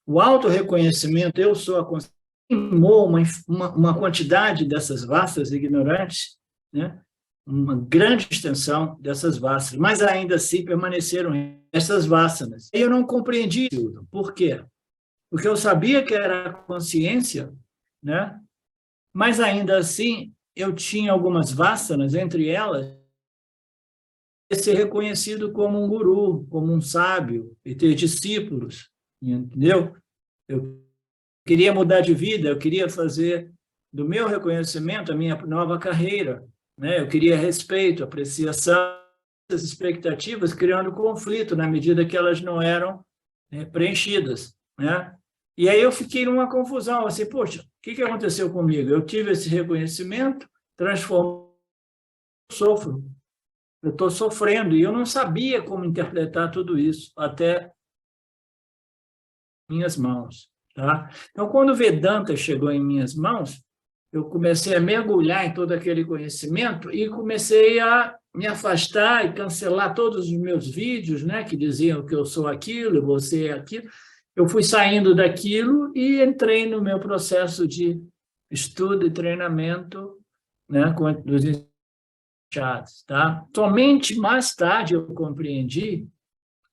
O autorreconhecimento, eu sou a consciência, uma quantidade dessas vastas ignorantes, né? Uma grande extensão dessas vastas, mas ainda assim permaneceram essas vasanas. E eu não compreendi tudo. Por quê? Porque eu sabia que era consciência, né? Mas ainda assim eu tinha algumas vasanas, entre elas, ser reconhecido como um guru, como um sábio, e ter discípulos, entendeu? Eu queria mudar de vida, eu queria fazer do meu reconhecimento a minha nova carreira, né? Eu queria respeito, apreciação, expectativas, criando conflito na medida que elas não eram preenchidas, né? E aí eu fiquei numa confusão, assim, poxa, o que aconteceu comigo? Eu tive esse reconhecimento, transformou, sofro, eu estou sofrendo, e eu não sabia como interpretar tudo isso, até minhas mãos, tá? Então, quando o Vedanta chegou em minhas mãos, eu comecei a mergulhar em todo aquele conhecimento e comecei a me afastar e cancelar todos os meus vídeos, né, que diziam que eu sou aquilo, você é aquilo. Eu fui saindo daquilo e entrei no meu processo de estudo e treinamento, né, com os iniciados, tá? Somente mais tarde eu compreendi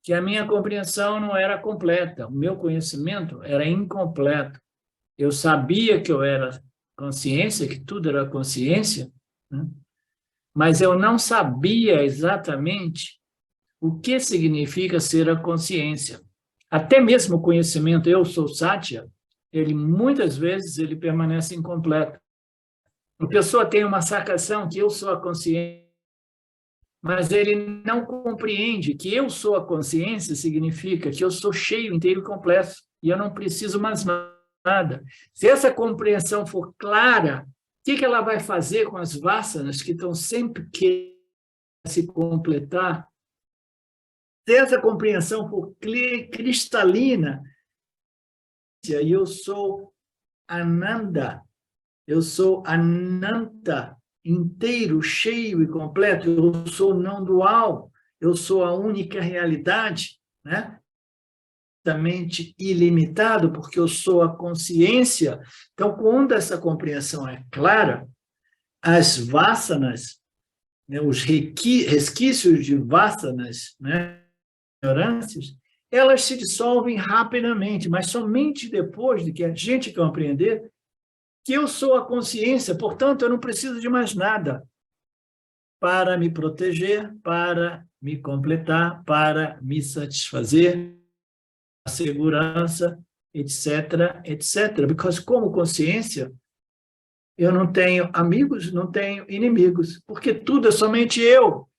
que a minha compreensão não era completa, o meu conhecimento era incompleto. Eu sabia que eu era consciência, que tudo era consciência, né? Mas eu não sabia exatamente o que significa ser a consciência. Até mesmo o conhecimento eu sou Satya, ele muitas vezes ele permanece incompleto. A pessoa tem uma sacação que eu sou a consciência, mas ele não compreende que eu sou a consciência significa que eu sou cheio, inteiro e completo, e eu não preciso mais nada. Se essa compreensão for clara, o que ela vai fazer com as vássanas que estão sempre querendo se completar? Se essa compreensão for cristalina, e eu sou Ananda, eu sou Ananta, inteiro, cheio e completo, eu sou não dual, eu sou a única realidade, né? Completamente ilimitado, porque eu sou a consciência. Então, quando essa compreensão é clara, as vasanas, né, os resquícios de vasanas, né, ignorâncias, elas se dissolvem rapidamente, mas somente depois de que a gente compreender que eu sou a consciência, portanto, eu não preciso de mais nada para me proteger, para me completar, para me satisfazer, a segurança, etc., etc. Porque como consciência, eu não tenho amigos, não tenho inimigos, porque tudo é somente eu.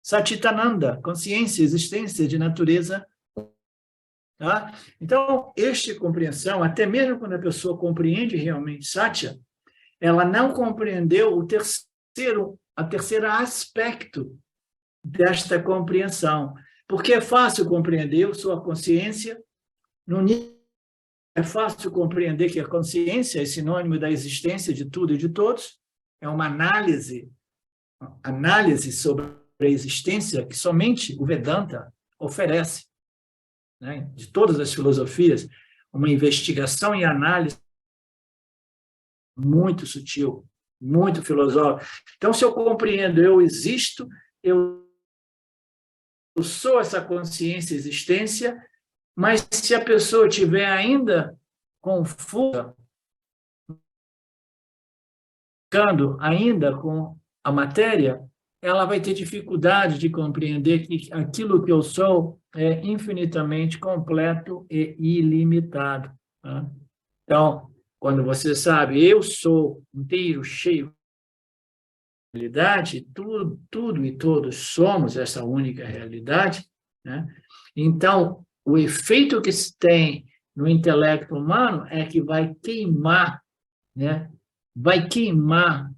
Satitananda, consciência, existência de natureza. Tá? Então, esta compreensão, até mesmo quando a pessoa compreende realmente Satya, ela não compreendeu a terceira aspecto desta compreensão. Porque é fácil compreender, eu sou a consciência, é fácil compreender que a consciência é sinônimo da existência de tudo e de todos, é uma análise sobre a existência que somente o Vedanta oferece, né? De todas as filosofias, uma investigação e análise muito sutil, muito filosófica. Então, se eu compreendo, eu existo, eu sou essa consciência, existência, mas se a pessoa estiver ainda confusa, ficando ainda com a matéria, ela vai ter dificuldade de compreender que aquilo que eu sou é infinitamente completo e ilimitado. Tá? Então, quando você sabe, eu sou inteiro, cheio de realidade, tudo e todos somos essa única realidade, né? Então, o efeito que se tem no intelecto humano é que vai queimar, né? Vai queimar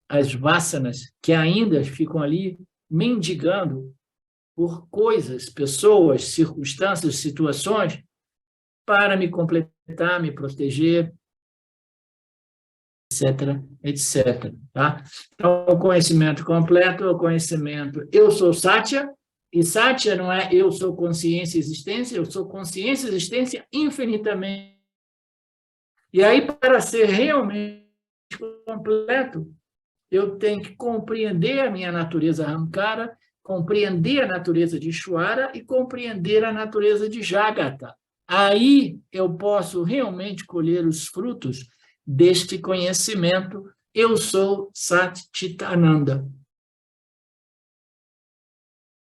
as vasanas que ainda ficam ali mendigando por coisas, pessoas, circunstâncias, situações, para me completar, me proteger, etc., etc. Tá? Então, o conhecimento completo é o conhecimento eu sou Satya, e Satya não é eu sou consciência e existência, eu sou consciência e existência infinitamente. E aí, para ser realmente completo, eu tenho que compreender a minha natureza Ahankara, compreender a natureza de Ishvara e compreender a natureza de Jagata. Aí eu posso realmente colher os frutos deste conhecimento. Eu sou Satchitananda.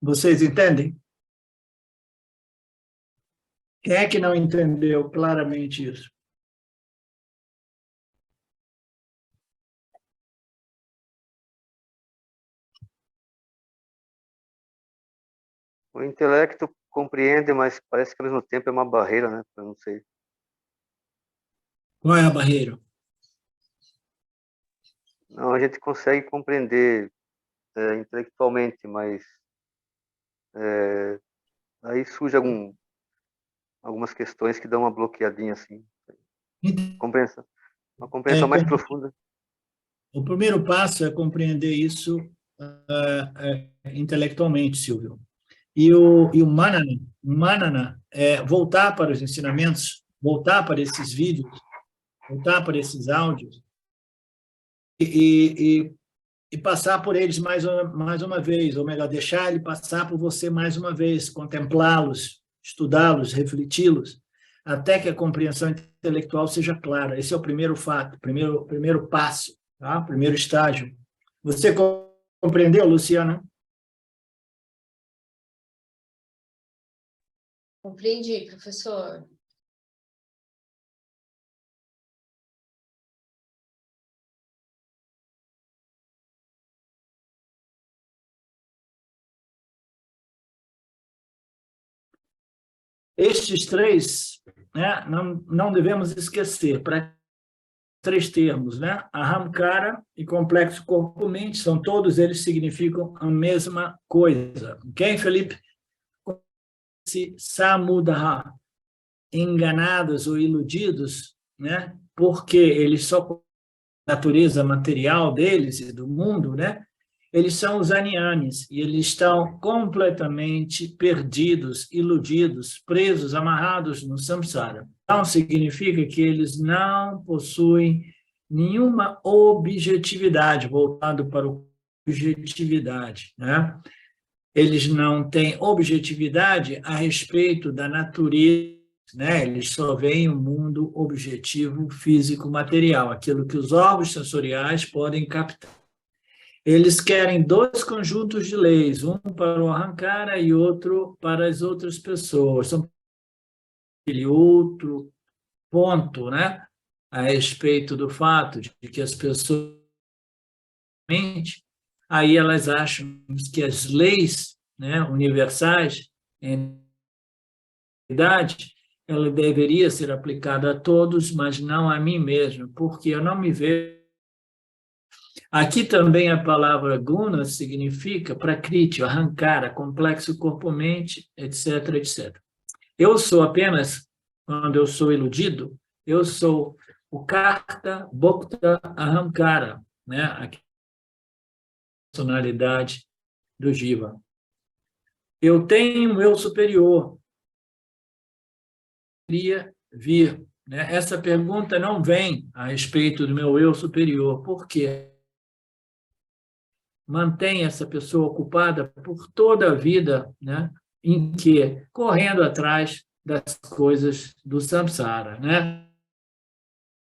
Vocês entendem? Quem é que não entendeu claramente isso? O intelecto compreende, mas parece que ao mesmo tempo é uma barreira, né? Eu não sei. Qual é a barreira? Não, a gente consegue compreender intelectualmente, mas aí surge algumas questões que dão uma bloqueadinha assim. Compreensão, uma compreensão mais profunda. O primeiro passo é compreender isso intelectualmente, Silvio. E o Manana é voltar para os ensinamentos, voltar para esses vídeos, voltar para esses áudios e passar por eles mais uma vez, ou melhor, deixar ele passar por você mais uma vez, contemplá-los, estudá-los, refleti-los, até que a compreensão intelectual seja clara. Esse é o primeiro fato, primeiro passo, tá? Primeiro estágio. Você compreendeu, Luciana? Compreendi, professor. Estes três, né, não devemos esquecer, para três termos, né? Ahamkara e complexo corpo-mente, todos eles significam a mesma coisa. Ok, Felipe? Samudra, enganados ou iludidos, né? Porque eles só com a natureza material deles e do mundo, né? Eles são os Anyanis, e eles estão completamente perdidos, iludidos, presos, amarrados no samsara. Então, significa que eles não possuem nenhuma objetividade, voltado para a objetividade, né? Eles não têm objetividade a respeito da natureza, né? Eles só veem o mundo objetivo, físico, material, aquilo que os órgãos sensoriais podem captar. Eles querem dois conjuntos de leis, um para o Ahamkara e outro para as outras pessoas. São aquele outro ponto, né, a respeito do fato de que as pessoas, aí elas acham que as leis, né, universais, em realidade, ela deveria ser aplicada a todos, mas não a mim mesmo, porque eu não me vejo. Aqui também a palavra guna significa prakriti, ahankara, complexo corpo-mente, etc, etc. Eu sou apenas, quando eu sou iludido, eu sou o karta, bhokta, ahankara, né? A personalidade do Jiva. Eu tenho um eu superior. Queria vir, né? Essa pergunta não vem a respeito do meu eu superior. Por quê? Mantém essa pessoa ocupada por toda a vida, né, em que correndo atrás das coisas do samsara, né? A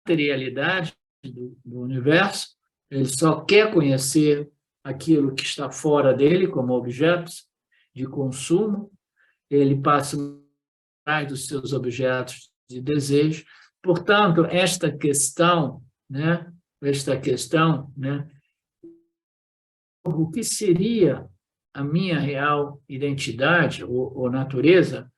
materialidade do universo, ele só quer conhecer aquilo que está fora dele como objetos de consumo, ele passa atrás dos seus objetos de desejo. Portanto, esta questão, né, o que seria a minha real identidade ou natureza,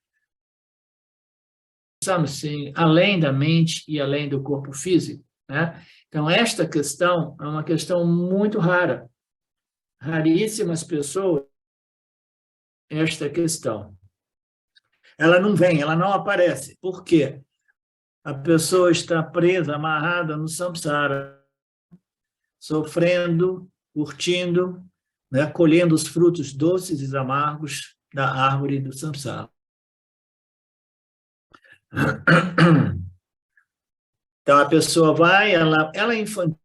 pensamos assim, além da mente e além do corpo físico, né? Então, esta questão é uma questão muito rara. Raríssimas pessoas esta questão. Ela não vem, ela não aparece. Por quê? A pessoa está presa, amarrada no samsara, sofrendo, curtindo, né, colhendo os frutos doces e amargos da árvore do samsara. Então, a pessoa vai, ela é infantil,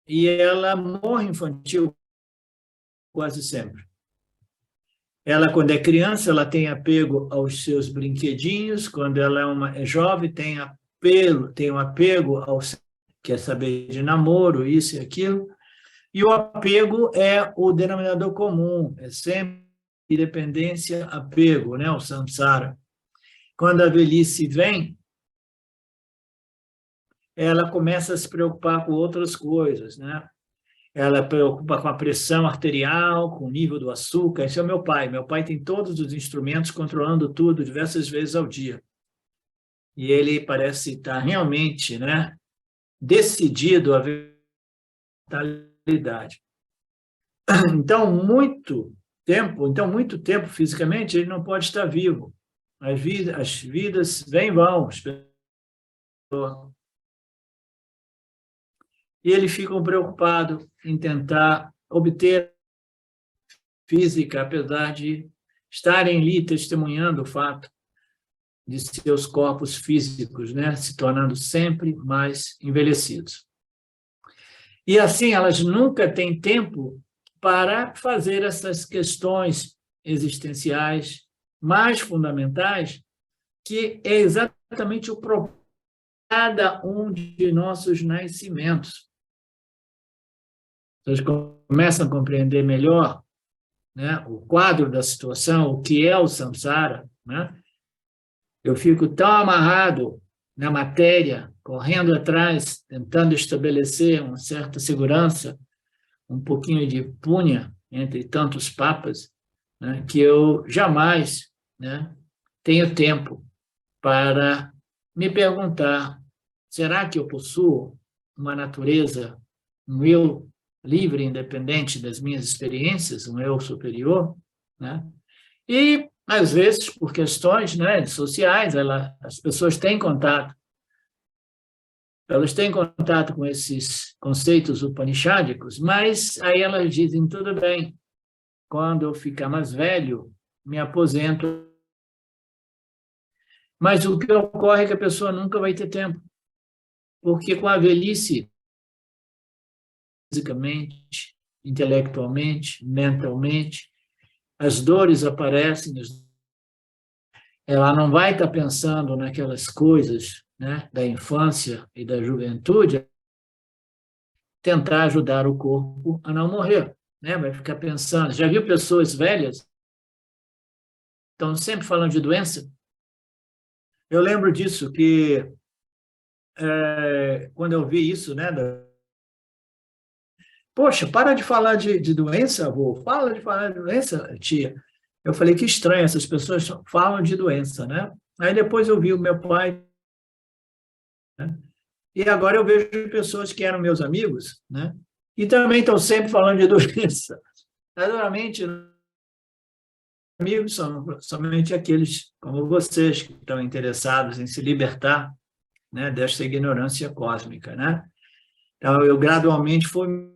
e ela morre infantil quase sempre. Ela, quando é criança, ela tem apego aos seus brinquedinhos, quando ela é jovem, tem um apego ao quer saber de namoro, isso e aquilo, e o apego é o denominador comum, é sempre dependência, apego, né, o samsara. Quando a velhice vem, ela começa a se preocupar com outras coisas, né? ela preocupa com a pressão arterial, com o nível do açúcar. Esse é o meu pai. Meu pai tem todos os instrumentos controlando tudo diversas vezes ao dia. E ele parece estar realmente, né, decidido a ver a mortalidade. Então, muito tempo fisicamente, ele não pode estar vivo. As vidas vêm e vão. E eles ficam preocupados em tentar obter física, apesar de estarem ali testemunhando o fato de seus corpos físicos, né, se tornando sempre mais envelhecidos. E assim, elas nunca têm tempo para fazer essas questões existenciais mais fundamentais, que é exatamente o propósito de cada um de nossos nascimentos. Vocês começam a compreender melhor, né, o quadro da situação, o que é o samsara, né? Eu fico tão amarrado na matéria, correndo atrás, tentando estabelecer uma certa segurança, um pouquinho de punha entre tantos papas, né, que eu jamais, né, tenho tempo para me perguntar: será que eu possuo uma natureza, um eu livre, independente das minhas experiências, um eu superior, né? E, às vezes, por questões, né, sociais, as pessoas têm contato. Elas têm contato com esses conceitos upanishádicos, mas aí elas dizem: tudo bem, quando eu ficar mais velho, me aposento. Mas o que ocorre é que a pessoa nunca vai ter tempo, porque com a velhice, fisicamente, intelectualmente, mentalmente, as dores aparecem, ela não vai estar pensando naquelas coisas, né, da infância e da juventude, tentar ajudar o corpo a não morrer, né? Vai ficar pensando. Já viu pessoas velhas? Estão sempre falando de doença? Eu lembro disso, que quando eu vi isso, né? Poxa, para de falar de doença, avô. Fala de falar de doença, tia. Eu falei: que estranho, essas pessoas falam de doença, né? Aí depois eu vi o meu pai, né? E agora eu vejo pessoas que eram meus amigos, né? E também estão sempre falando de doença. Naturalmente, amigos são somente aqueles como vocês que estão interessados em se libertar, né, desta ignorância cósmica, né? Então, eu gradualmente fui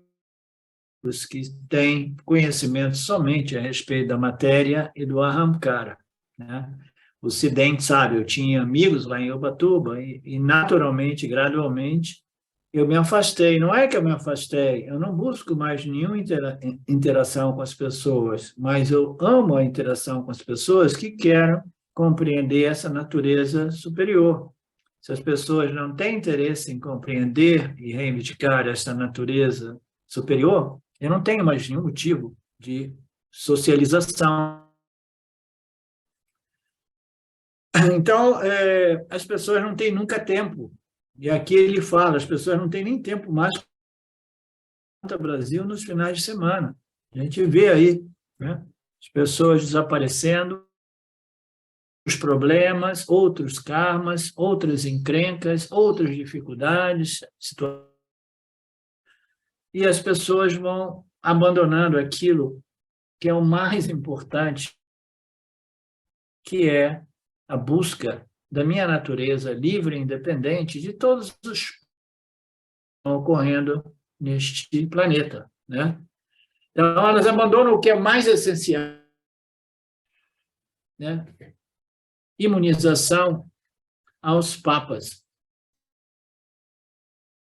os que têm conhecimento somente a respeito da matéria e do ahamkara, né? O Ocidente sabe, eu tinha amigos lá em Ubatuba e naturalmente, gradualmente, eu me afastei. Não é que eu me afastei, eu não busco mais nenhuma interação com as pessoas, mas eu amo a interação com as pessoas que querem compreender essa natureza superior. Se as pessoas não têm interesse em compreender e reivindicar essa natureza superior, eu não tenho mais nenhum motivo de socialização. Então, as pessoas não têm nunca tempo. E aqui ele fala: as pessoas não têm nem tempo mais para o Brasil nos finais de semana. A gente vê aí, né, as pessoas desaparecendo, os problemas, outros karmas, outras encrencas, outras dificuldades, situações. E as pessoas vão abandonando aquilo que é o mais importante, que é a busca da minha natureza livre e independente de todos os que estão ocorrendo neste planeta, né? Então, elas abandonam o que é mais essencial, né? Imunização aos papas.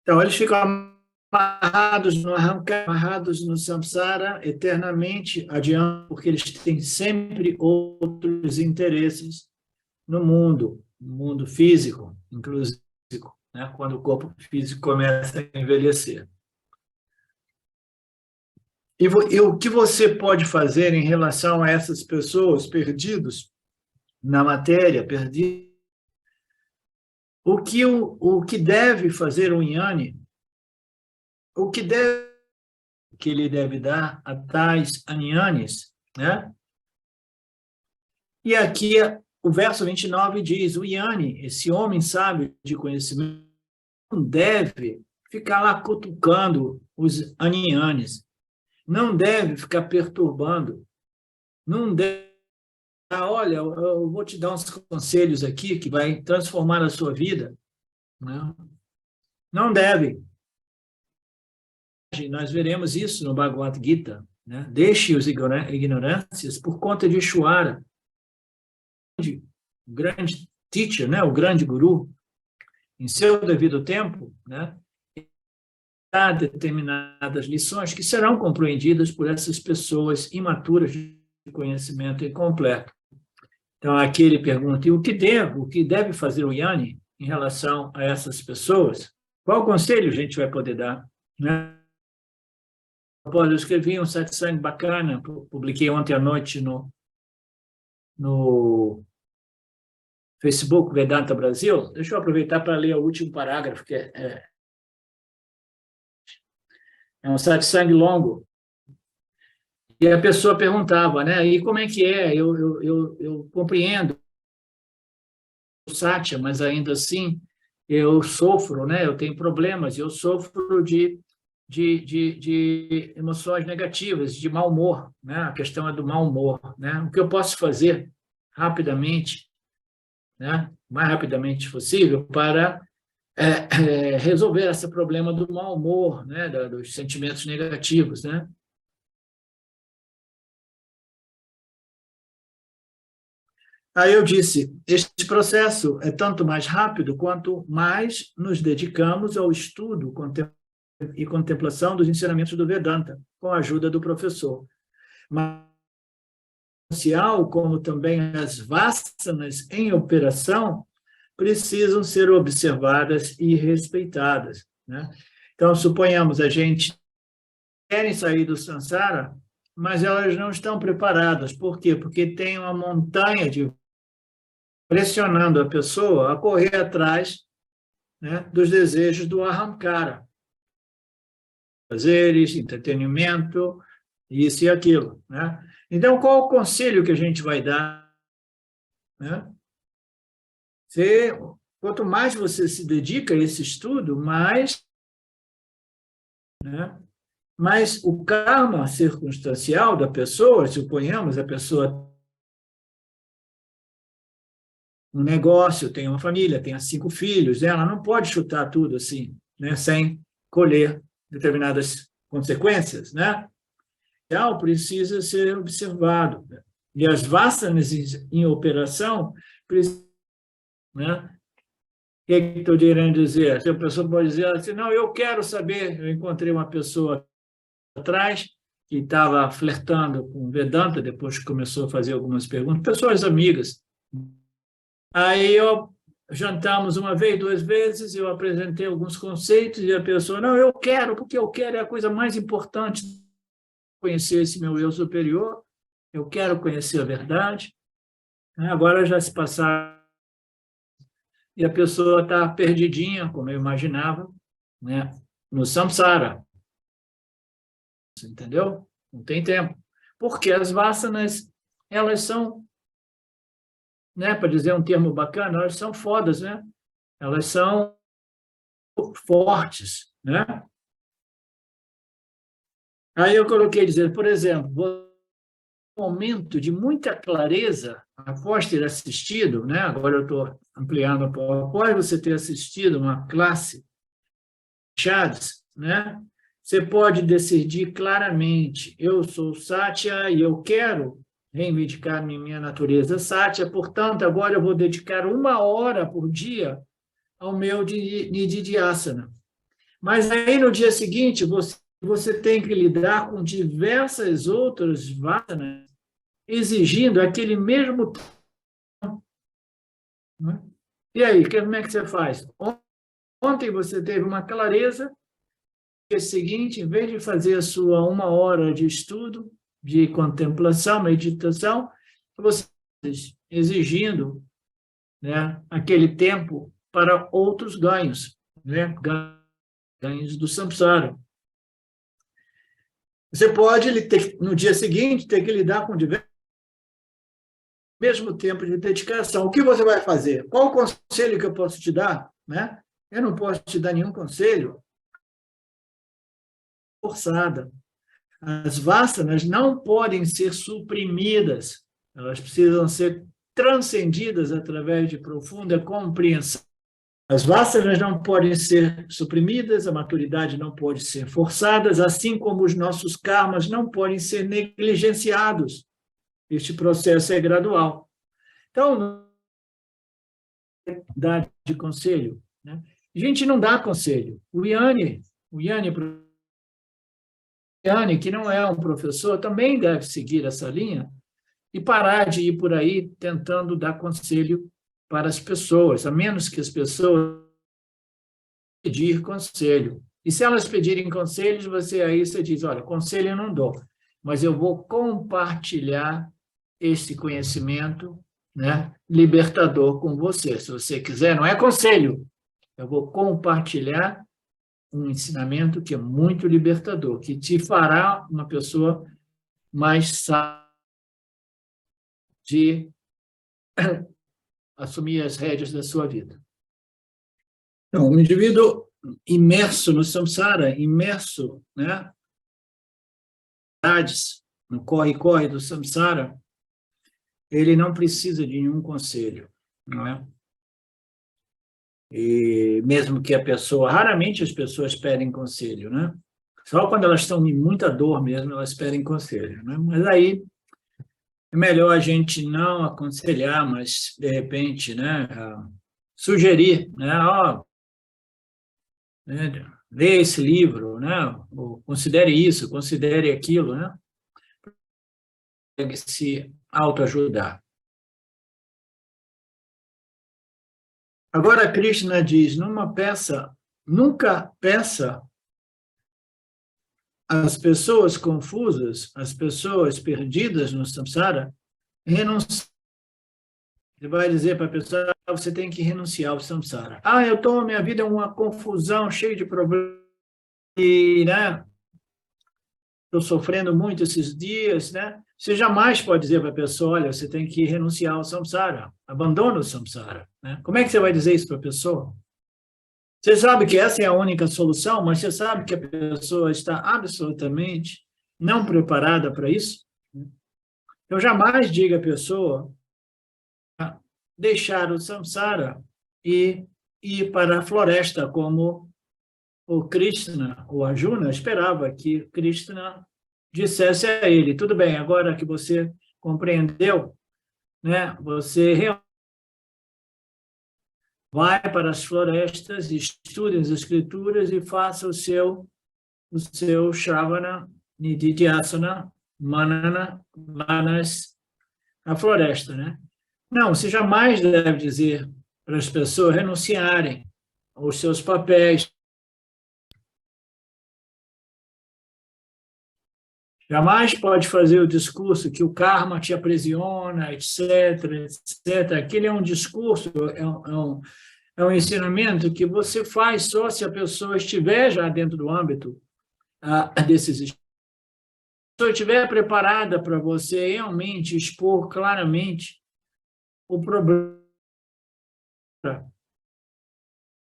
Então, eles ficam amarrados no arrancar, amarrados no samsara eternamente adiante, porque eles têm sempre outros interesses no mundo físico, inclusive, né, quando o corpo físico começa a envelhecer. E o que você pode fazer em relação a essas pessoas perdidos na matéria, perdidos? O que deve fazer o Jnani? O que deve que ele deve dar a tais Anyanis, né? E aqui o verso 29 diz, o Yanni, esse homem sábio de conhecimento, não deve ficar lá cutucando os Anyanis, não deve ficar perturbando, não deve, olha, eu vou te dar uns conselhos aqui que vai transformar a sua vida, né? Não deve. Nós veremos isso no Bhagavad Gita, né? Deixe os ignorâncias por conta de Ishvara, o grande teacher, né? O grande guru, em seu devido tempo, né? Dá determinadas lições que serão compreendidas por essas pessoas imaturas de conhecimento incompleto. Então, aqui ele pergunta, e o que deve fazer o Yanni em relação a essas pessoas? Qual conselho a gente vai poder dar, né? Eu escrevi um satsang bacana, publiquei ontem à noite no Facebook Vedanta Brasil. Deixa eu aproveitar para ler o último parágrafo, que é um satsang longo. E a pessoa perguntava, né? E como é que é? Eu compreendo o Satya, mas ainda assim eu sofro, né? Eu tenho problemas, eu sofro de emoções negativas, de mau humor, né? A questão é do mau humor, né? O que eu posso fazer rapidamente, né? Mais rapidamente possível para resolver esse problema do mau humor, né? Dos sentimentos negativos, né? Aí eu disse, este processo é tanto mais rápido quanto mais nos dedicamos ao estudo e contemplação dos ensinamentos do Vedanta, com a ajuda do professor. Mas social, como também as vasanas em operação, precisam ser observadas e respeitadas, né? Então, suponhamos, a gente querem sair do samsara, mas elas não estão preparadas. Por quê? Porque tem uma montanha de pressionando a pessoa a correr atrás, né, dos desejos do ahamkara, prazeres, entretenimento, isso e aquilo, né? Então, qual o conselho que a gente vai dar, né? Quanto mais você se dedica a esse estudo, mais, né, mais o karma circunstancial da pessoa, suponhamos, a pessoa um negócio, tem uma família, tem 5 filhos, ela não pode chutar tudo assim, né, sem colher determinadas consequências, né? Então, precisa ser observado. E as vasanas em operação, né? O que estou querendo dizer? A pessoa pode dizer assim, não, eu quero saber, eu encontrei uma pessoa atrás que estava flertando com Vedanta, depois que começou a fazer algumas perguntas, pessoas amigas. Aí jantamos uma vez, 2 vezes, eu apresentei alguns conceitos e a pessoa, não, eu quero, porque eu quero, é a coisa mais importante, conhecer esse meu eu superior, eu quero conhecer a verdade. Agora já se passaram e a pessoa está perdidinha, como eu imaginava, né, no samsara. Entendeu? Não tem tempo. Porque as vasanas, elas são, né, para dizer um termo bacana, elas são fodas, né? Elas são fortes, né? Aí eu coloquei dizer, por exemplo, um momento de muita clareza após ter assistido, né? Agora eu estou ampliando, após você ter assistido uma classe Chaves, né? Você pode decidir claramente, eu sou Satya e eu quero reivindicar minha natureza Satya, portanto, agora eu vou dedicar 1 hora por dia ao meu Nididhyasana. Mas aí, no dia seguinte, você tem que lidar com diversas outras vasanas, exigindo aquele mesmo tempo. Né? E aí, como é que você faz? Ontem você teve uma clareza, no dia seguinte, em vez de fazer a sua 1 hora de estudo, de contemplação, meditação, você está exigindo, né, aquele tempo para outros ganhos, né, ganhos do samsara. Você pode, no dia seguinte, ter que lidar com diversos mesmo tempo de dedicação. O que você vai fazer? Qual o conselho que eu posso te dar? Né? Eu não posso te dar nenhum conselho forçada. As vássanas não podem ser suprimidas, elas precisam ser transcendidas através de profunda compreensão. As vássanas não podem ser suprimidas, a maturidade não pode ser forçada, assim como os nossos karmas não podem ser negligenciados. Este processo é gradual. Então, dá de conselho. Né? A gente não dá conselho. O Yanni, que não é um professor, também deve seguir essa linha e parar de ir por aí tentando dar conselho para as pessoas, a menos que as pessoas pedir conselho. E se elas pedirem conselhos, você diz, olha, conselho eu não dou, mas eu vou compartilhar esse conhecimento, né, libertador com você. Se você quiser, não é conselho, eu vou compartilhar um ensinamento que é muito libertador, que te fará uma pessoa mais sábia de assumir as rédeas da sua vida. Então, um indivíduo imerso no samsara, imerso, né, no corre-corre do samsara, ele não precisa de nenhum conselho, não é? E mesmo que a pessoa, raramente as pessoas pedem conselho, né? Só quando elas estão em muita dor mesmo, elas pedem conselho, né? Mas aí é melhor a gente não aconselhar, mas, de repente, né, sugerir, né? Né, lê esse livro, né? Ou considere isso, considere aquilo, né? Para se autoajudar. Agora, Krishna diz, nunca peça às pessoas confusas, às pessoas perdidas no samsara, renunciar. Ele vai dizer para a pessoa, você tem que renunciar ao samsara. Minha vida é uma confusão, cheia de problemas, e, né, estou sofrendo muito esses dias, né? Você jamais pode dizer para a pessoa, olha, você tem que renunciar ao samsara, abandona o samsara. Né? Como é que você vai dizer isso para a pessoa? Você sabe que essa é a única solução, mas você sabe que a pessoa está absolutamente não preparada para isso? Eu jamais digo à pessoa deixar o samsara e ir para a floresta, como o Krishna, o Arjuna, esperava que Krishna dissesse a ele, tudo bem, agora que você compreendeu, né, você vai para as florestas, estude as escrituras e faça o seu Shravana, Nididhyasana, Manana, Manas, a floresta, né? Não, você jamais deve dizer para as pessoas renunciarem aos seus papéis. Jamais pode fazer o discurso que o karma te aprisiona, etc., etc. Aquele é um discurso, é um ensinamento que você faz só se a pessoa estiver já dentro do âmbito desses estudos. Se a pessoa estiver preparada para você realmente expor claramente o problema.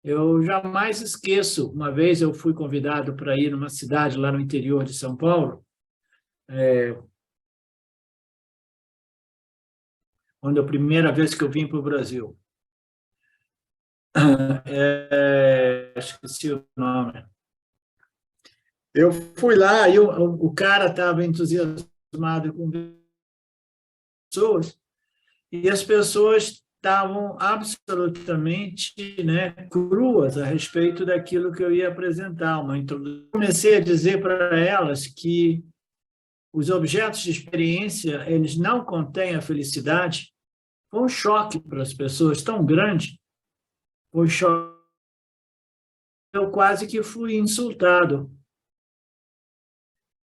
Eu jamais esqueço, uma vez eu fui convidado para ir numa cidade lá no interior de São Paulo, quando a primeira vez que eu vim para o Brasil. Esqueci o nome. Eu fui lá e o cara estava entusiasmado com pessoas, e as pessoas estavam absolutamente, né, cruas a respeito daquilo que eu ia apresentar. Comecei a dizer para elas que os objetos de experiência, eles não contêm a felicidade. Foi um choque para as pessoas tão grande, foi um choque. Eu quase que fui insultado.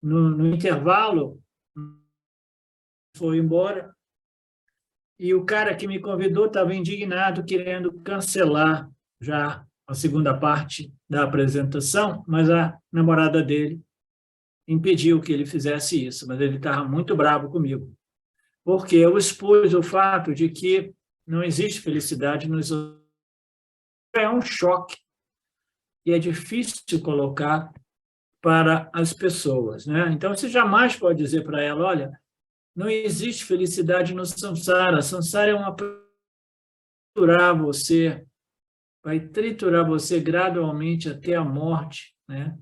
No intervalo, foi embora, e o cara que me convidou estava indignado, querendo cancelar já a segunda parte da apresentação, mas a namorada dele impediu que ele fizesse isso, mas ele estava muito bravo comigo, porque eu expus o fato de que não existe felicidade nos outros. É um choque e é difícil colocar para as pessoas, né? Então, você jamais pode dizer para ela, olha, não existe felicidade no samsara. Samsara é uma triturar você, vai triturar você gradualmente até a morte, né?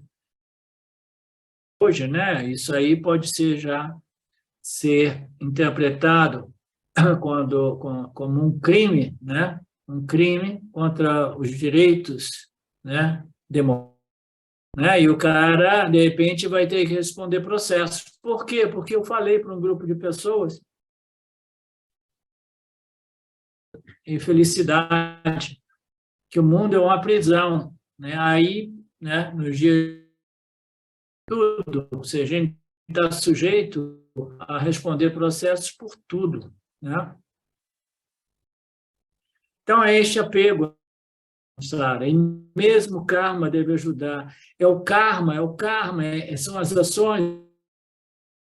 Hoje, né? Isso aí pode ser interpretado como um crime, né? Um crime contra os direitos, né? Democráticos. Né? E o cara, de repente, vai ter que responder processos. Por quê? Porque eu falei para um grupo de pessoas em felicidade, que o mundo é uma prisão. Né? Aí, né, nos dias de tudo, ou seja, a gente está sujeito a responder processos por tudo. Né? Então, é este apego, Sara, e mesmo o karma deve ajudar. É o karma, são as ações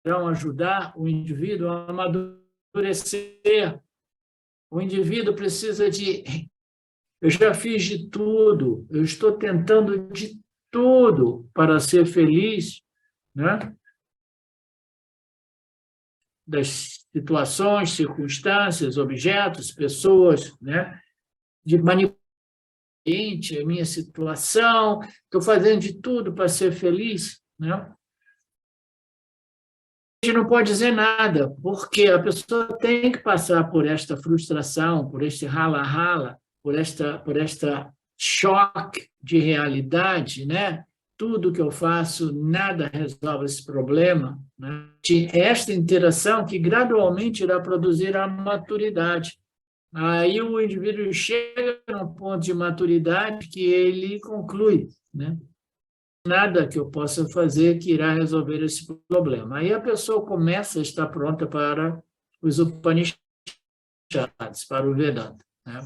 que vão ajudar o indivíduo a amadurecer. O indivíduo precisa de... Eu já fiz de tudo, eu estou tentando de tudo para ser feliz, né? Das situações, circunstâncias, objetos, pessoas, né? De manipular a minha situação, estou fazendo de tudo para ser feliz, né? A gente não pode dizer nada, porque a pessoa tem que passar por esta frustração, por este rala-rala, por esta choque de realidade, né? Tudo que eu faço, nada resolve esse problema, né? Esta interação que gradualmente irá produzir a maturidade. Aí o indivíduo chega num ponto de maturidade que ele conclui, né? Nada que eu possa fazer que irá resolver esse problema. Aí a pessoa começa a estar pronta para os Upanishads, para o Vedanta, né?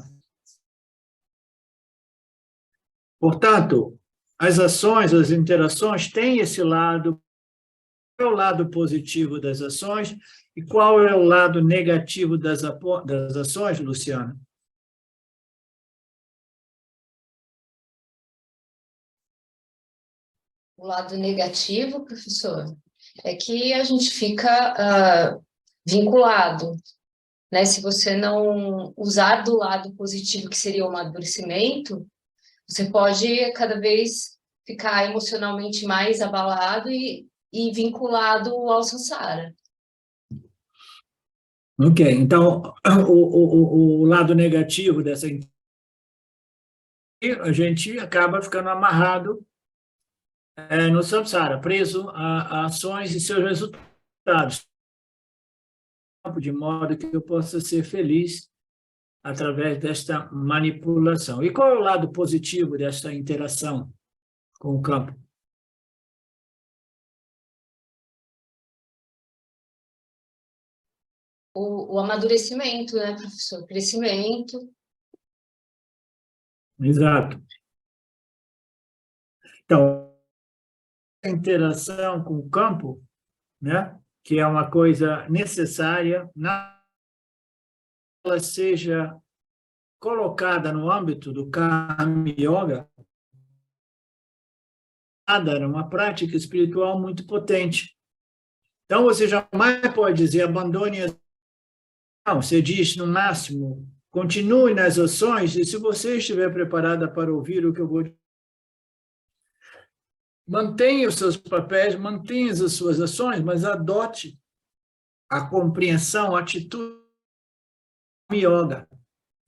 Portanto, as ações, as interações têm esse lado. Qual é o lado positivo das ações e qual é o lado negativo das ações, Luciana? O lado negativo, professor, é que a gente fica vinculado, né? Se você não usar do lado positivo, que seria o amadurecimento, você pode cada vez ficar emocionalmente mais abalado e vinculado ao samsara. Ok, então, o lado negativo dessa... A gente acaba ficando amarrado no samsara, preso a ações e seus resultados, de modo que eu possa ser feliz através desta manipulação. E qual é o lado positivo desta interação com o campo? O amadurecimento, né, professor? Crescimento. Exato. Então, a interação com o campo, né, que é uma coisa necessária, ela seja colocada no âmbito do Karma Yoga, era uma prática espiritual muito potente. Então, você jamais pode dizer, abandone as... Não, você diz, no máximo, continue nas ações, e se você estiver preparada para ouvir o que eu vou dizer, mantenha os seus papéis, mantenha as suas ações, mas adote a compreensão, a atitude do Karma Yoga.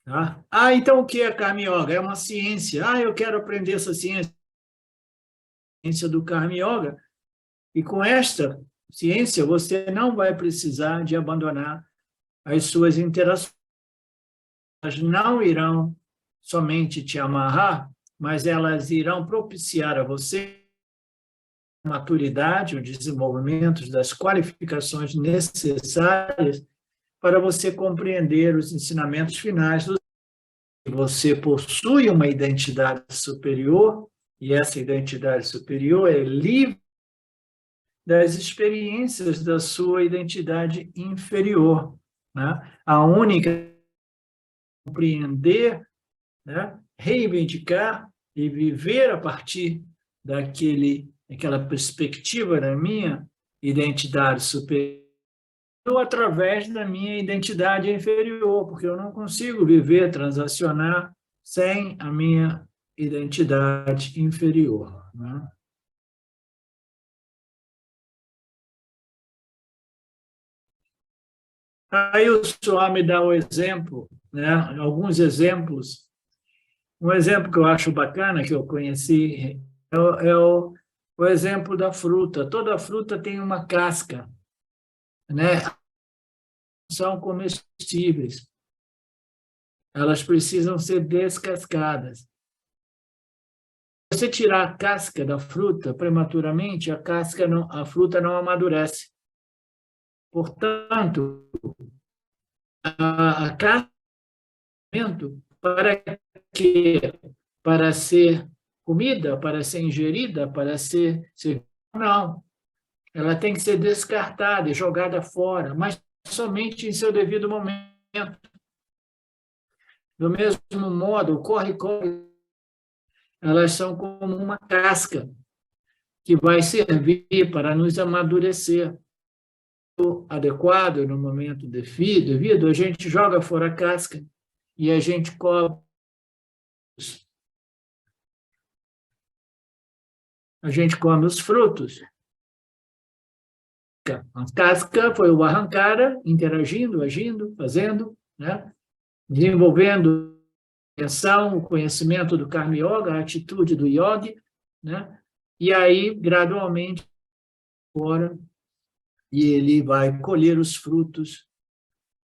Tá? Então o que é Karma Yoga? É uma ciência. Eu quero aprender essa ciência do Karma Yoga. E com esta ciência, você não vai precisar de abandonar as suas interações. Elas não irão somente te amarrar, mas elas irão propiciar a você a maturidade, o desenvolvimento das qualificações necessárias para você compreender os ensinamentos finais. Você possui uma identidade superior, e essa identidade superior é livre das experiências da sua identidade inferior, né? A única compreender, né? Reivindicar e viver a partir daquela perspectiva da minha identidade superior ou através da minha identidade inferior, porque eu não consigo viver, transacionar sem a minha identidade inferior, né? Aí o Swami dá o exemplo, né? Alguns exemplos. Um exemplo que eu acho bacana, que eu conheci, é o exemplo da fruta. Toda fruta tem uma casca, né? São comestíveis. Elas precisam ser descascadas. Se você tirar a casca da fruta prematuramente, a fruta não amadurece. Portanto, a casca para ser comida, para ser ingerida, para ser não. Ela tem que ser descartada e jogada fora, mas somente em seu devido momento. Do mesmo modo, o corre-corre, elas são como uma casca que vai servir para nos amadurecer. Adequado, no momento devido, a gente joga fora a casca e a gente come. A gente come os frutos. A casca foi o arrancara, interagindo, agindo, fazendo, né? Desenvolvendo a atenção, o conhecimento do Karma Yoga, a atitude do yogi, né? E aí, gradualmente, fora, e ele vai colher os frutos,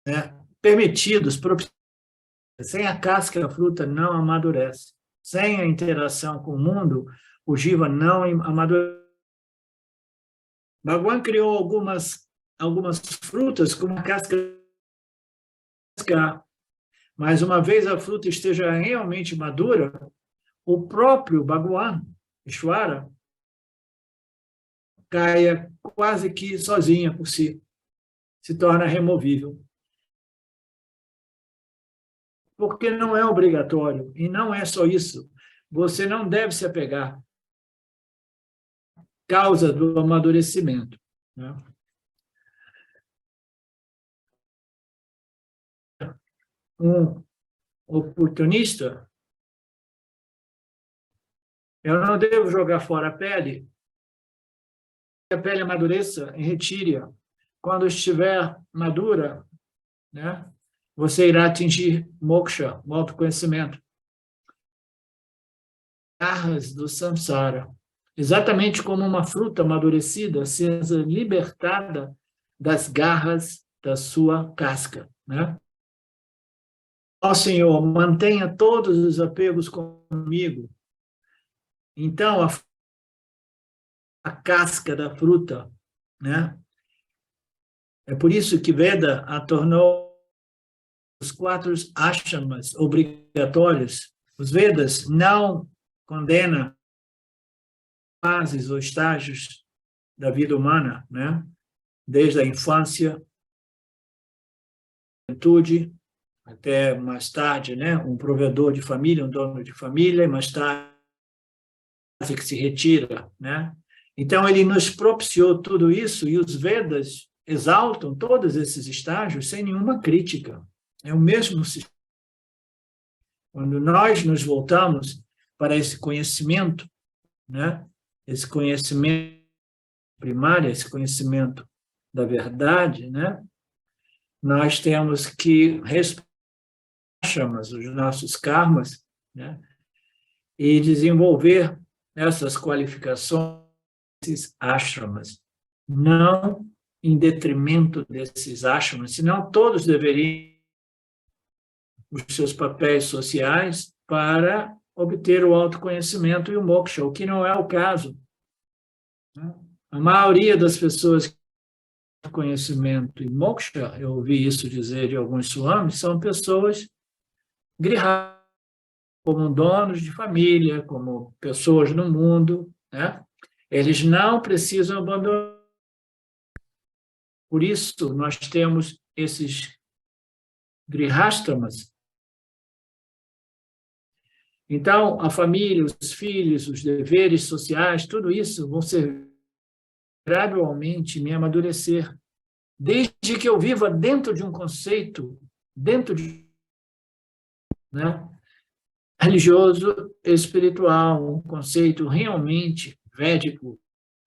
né? Permitidos, propiciados. Sem a casca, a fruta não amadurece. Sem a interação com o mundo, o jiva não amadurece. Bhagavan criou algumas frutas com uma casca, mas uma vez a fruta esteja realmente madura, o próprio Bhagavan, Ishvara, caia quase que sozinha por si, se torna removível. Porque não é obrigatório, e não é só isso. Você não deve se apegar à causa do amadurecimento, né? Um oportunista, eu não devo jogar fora a pele amadureça e retire-a. Quando estiver madura, né, você irá atingir moksha, o autoconhecimento. Garras do samsara. Exatamente como uma fruta amadurecida seja libertada das garras da sua casca, né? Ó Senhor, mantenha todos os apegos comigo. Então, a casca da fruta, né? É por isso que Veda a tornou os 4 ashramas obrigatórios. Os Vedas não condenam fases ou estágios da vida humana, né? Desde a infância, a juventude, até mais tarde, né? Um provedor de família, um dono de família, e mais tarde que se retira, né? Então, ele nos propiciou tudo isso, e os Vedas exaltam todos esses estágios sem nenhuma crítica. É o mesmo sistema. Quando nós nos voltamos para esse conhecimento, né? Esse conhecimento primário, esse conhecimento da verdade, né? Nós temos que respeitar os nossos karmas, né? E desenvolver essas qualificações, esses ashramas, não em detrimento desses ashramas, senão todos deveriam os seus papéis sociais para obter o autoconhecimento e o moksha, o que não é o caso. A maioria das pessoas que têm conhecimento e moksha, eu ouvi isso dizer de alguns swamis, são pessoas grihadas, como donos de família, como pessoas no mundo, né? Eles não precisam abandonar Por isso, nós temos esses grihasthamas. Então, a família, os filhos, os deveres sociais, tudo isso vão ser gradualmente me amadurecer, desde que eu viva dentro de um conceito, dentro de, né, religioso, espiritual, um conceito realmente védico.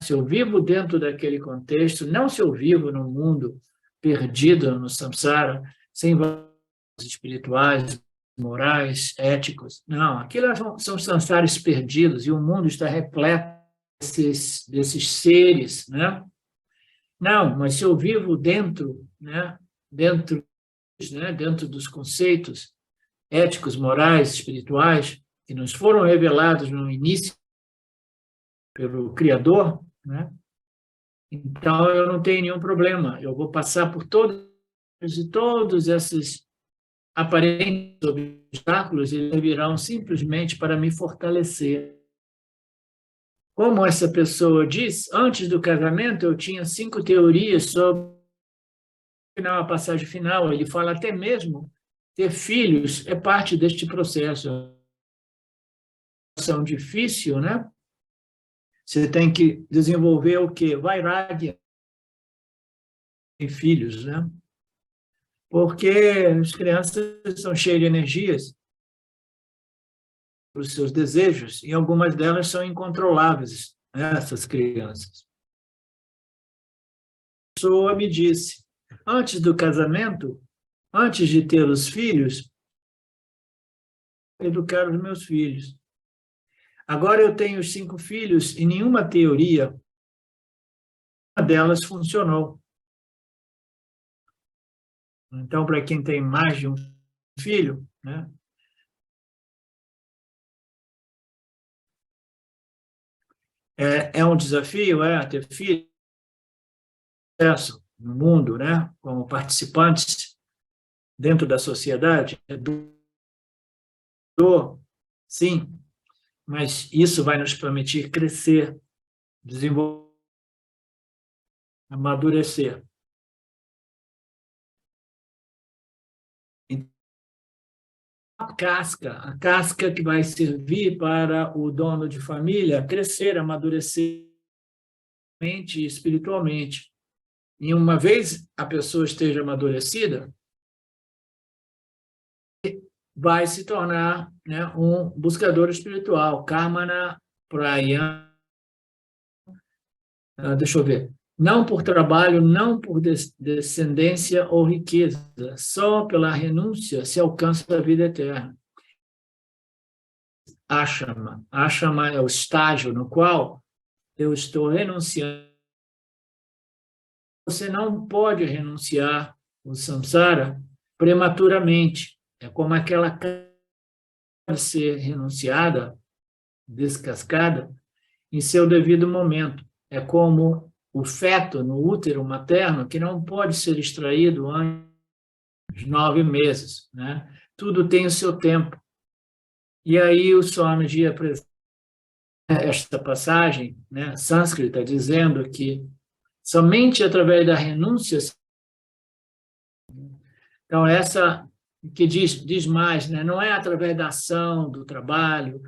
Se eu vivo dentro daquele contexto, não se eu vivo num mundo perdido no samsara, sem valores espirituais, morais, éticos. Não, aquilo são samsaras perdidos e o mundo está repleto desses seres, né? Não, mas se eu vivo dentro, né, dentro dos conceitos éticos, morais, espirituais, que nos foram revelados no início pelo Criador, né? Então eu não tenho nenhum problema. Eu vou passar por todos esses aparentes obstáculos e eles virão simplesmente para me fortalecer. Como essa pessoa diz, antes do casamento eu tinha 5 teorias sobre a passagem final. Ele fala até mesmo ter filhos é parte deste processo. É uma difícil, né? Você tem que desenvolver o quê? Vairagya em filhos, né? Porque as crianças são cheias de energias, os seus desejos, e algumas delas são incontroláveis, né, essas crianças. A pessoa me disse, antes do casamento, antes de ter os filhos, educar os meus filhos. Agora eu tenho os 5 filhos e nenhuma teoria, uma delas funcionou. Então, para quem tem mais de um filho, né, é um desafio, ter filho no mundo, né, como participantes dentro da sociedade, sim, mas isso vai nos permitir crescer, desenvolver, amadurecer. A casca que vai servir para o dono de família crescer, amadurecer mente e espiritualmente. E uma vez a pessoa esteja amadurecida, vai se tornar, né, um buscador espiritual, Kamana Prayana. Deixa eu ver. Não por trabalho, não por descendência ou riqueza, só pela renúncia se alcança a vida eterna. Ashama. Ashama é o estágio no qual eu estou renunciando. Você não pode renunciar o samsara prematuramente. É como aquela carne pode ser renunciada, descascada, em seu devido momento. É como o feto no útero materno, que não pode ser extraído antes de 9 meses, né? Tudo tem o seu tempo. E aí o Swamiji apresenta esta passagem, né, sânscrita, dizendo que somente através da renúncia. Então, essa que diz mais, né, não é através da ação, do trabalho,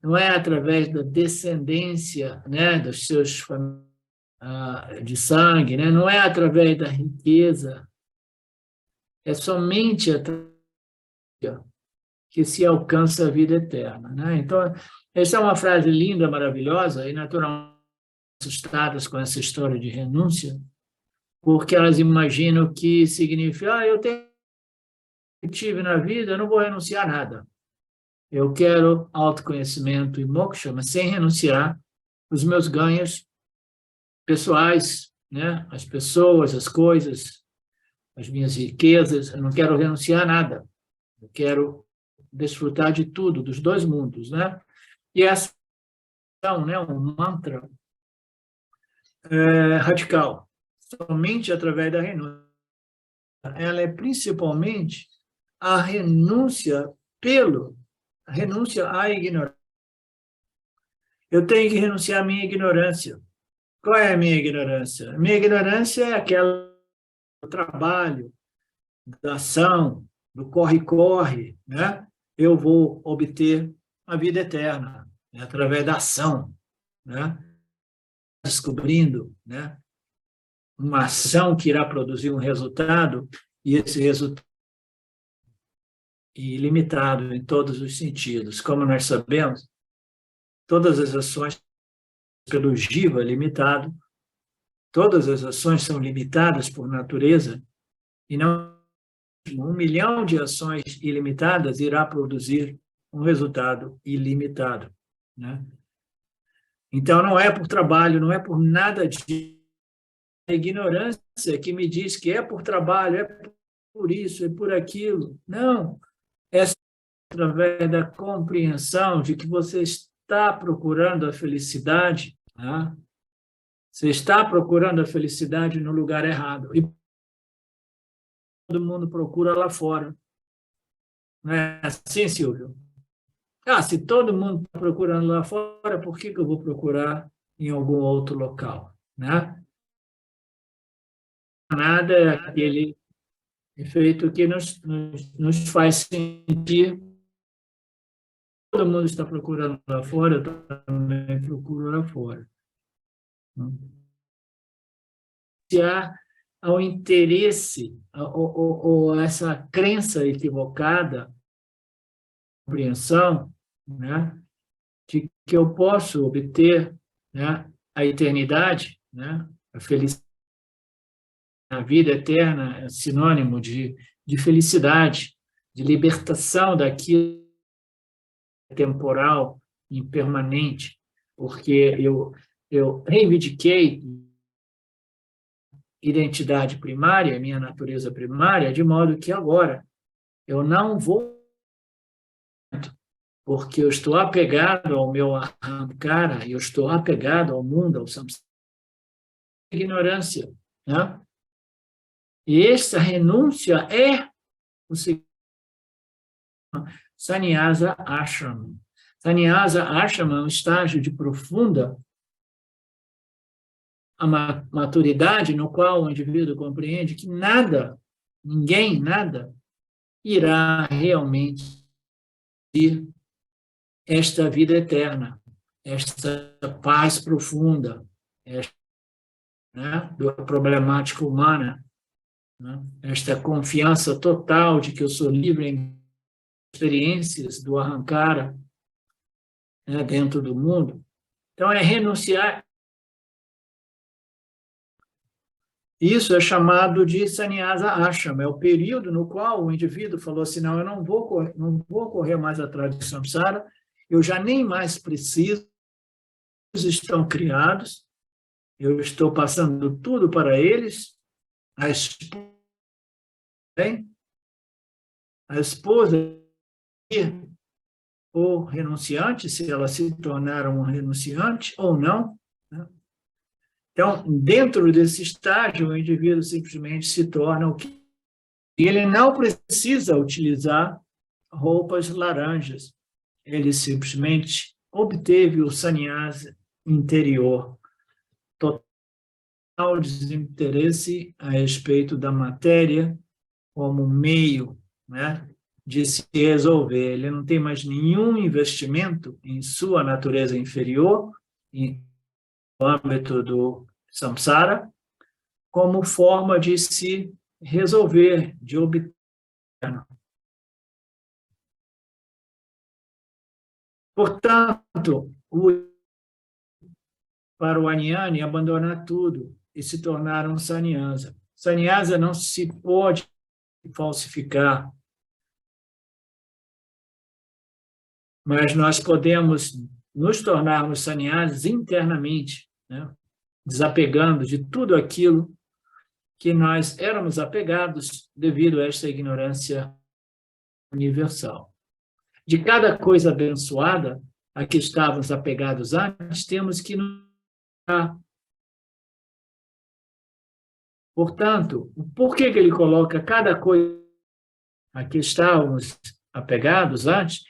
não é através da descendência, né, dos seus de sangue, né, não é através da riqueza, é somente através que se alcança a vida eterna, né? Então, essa é uma frase linda, maravilhosa, e naturalmente assustadas com essa história de renúncia, porque elas imaginam que significa, eu tive na vida, eu não vou renunciar a nada. Eu quero autoconhecimento e moksha, mas sem renunciar os meus ganhos pessoais, né? As pessoas, as coisas, as minhas riquezas, eu não quero renunciar a nada. Eu quero desfrutar de tudo, dos 2 mundos, né? E essa é, né, um mantra radical, somente através da renúncia. Ela é principalmente a renúncia à ignorância. Eu tenho que renunciar à minha ignorância. Qual é a minha ignorância? A minha ignorância é aquela do trabalho, da ação, do corre-corre, né? Eu vou obter a vida eterna, né? Através da ação, né? Descobrindo, né? Uma ação que irá produzir um resultado, e esse resultado ilimitado em todos os sentidos. Como nós sabemos, todas as ações pelo Jiva limitado, todas as ações são limitadas por natureza, e não 1 milhão de ações ilimitadas irá produzir um resultado ilimitado, né? Então, não é por trabalho, não é por nada de ignorância que me diz que é por trabalho, é por isso, é por aquilo. Não, é através da compreensão de que você está procurando a felicidade, né? Você está procurando a felicidade no lugar errado. E todo mundo procura lá fora. Não é assim, Silvio? Se todo mundo está procurando lá fora, por que eu vou procurar em algum outro local, né? Nada é aquele efeito que nos faz sentir. Todo mundo está procurando lá fora, eu também procuro lá fora. Se há ao interesse, ou essa crença equivocada, compreensão, né, de que eu posso obter, né, a eternidade, né, a felicidade, a vida eterna é sinônimo de felicidade, de libertação daquilo temporal, impermanente, porque eu reivindiquei identidade primária, minha natureza primária, de modo que agora eu não vou, porque eu estou apegado ao meu ahamkara, eu estou apegado ao mundo, ao samsara, ignorância, né? E essa renúncia é o Sannyasa Ashrama. Sannyasa Ashrama é um estágio de profunda maturidade no qual o indivíduo compreende que nada, ninguém, nada, irá realmente ter esta vida eterna, esta paz profunda, esta, né, da problemática humana, né, esta confiança total de que eu sou livre em experiências do ahankara, né, dentro do mundo. Então, é renunciar. Isso é chamado de Sannyasa Ashrama, é o período no qual o indivíduo falou assim, não, eu não vou correr mais atrás do samsara, eu já nem mais preciso, eles estão criados, eu estou passando tudo para eles, a esposa ou renunciante, se ela se tornar uma renunciante ou não, né? Então, dentro desse estágio, o indivíduo simplesmente se torna o que ele não precisa utilizar roupas laranjas. Ele simplesmente obteve o sannyasa interior, total desinteresse a respeito da matéria como meio, né, de se resolver. Ele não tem mais nenhum investimento em sua natureza inferior, no âmbito do samsara, como forma de se resolver, de obter. Portanto, para o Anyani abandonar tudo e se tornar um sannyasa. Sannyasa não se pode falsificar, mas nós podemos nos tornarmos sannyasas internamente, né? Desapegando de tudo aquilo que nós éramos apegados devido a esta ignorância universal. De cada coisa abençoada a que estávamos apegados antes, temos que nos dar. Portanto, por que ele coloca cada coisa a que estávamos apegados antes?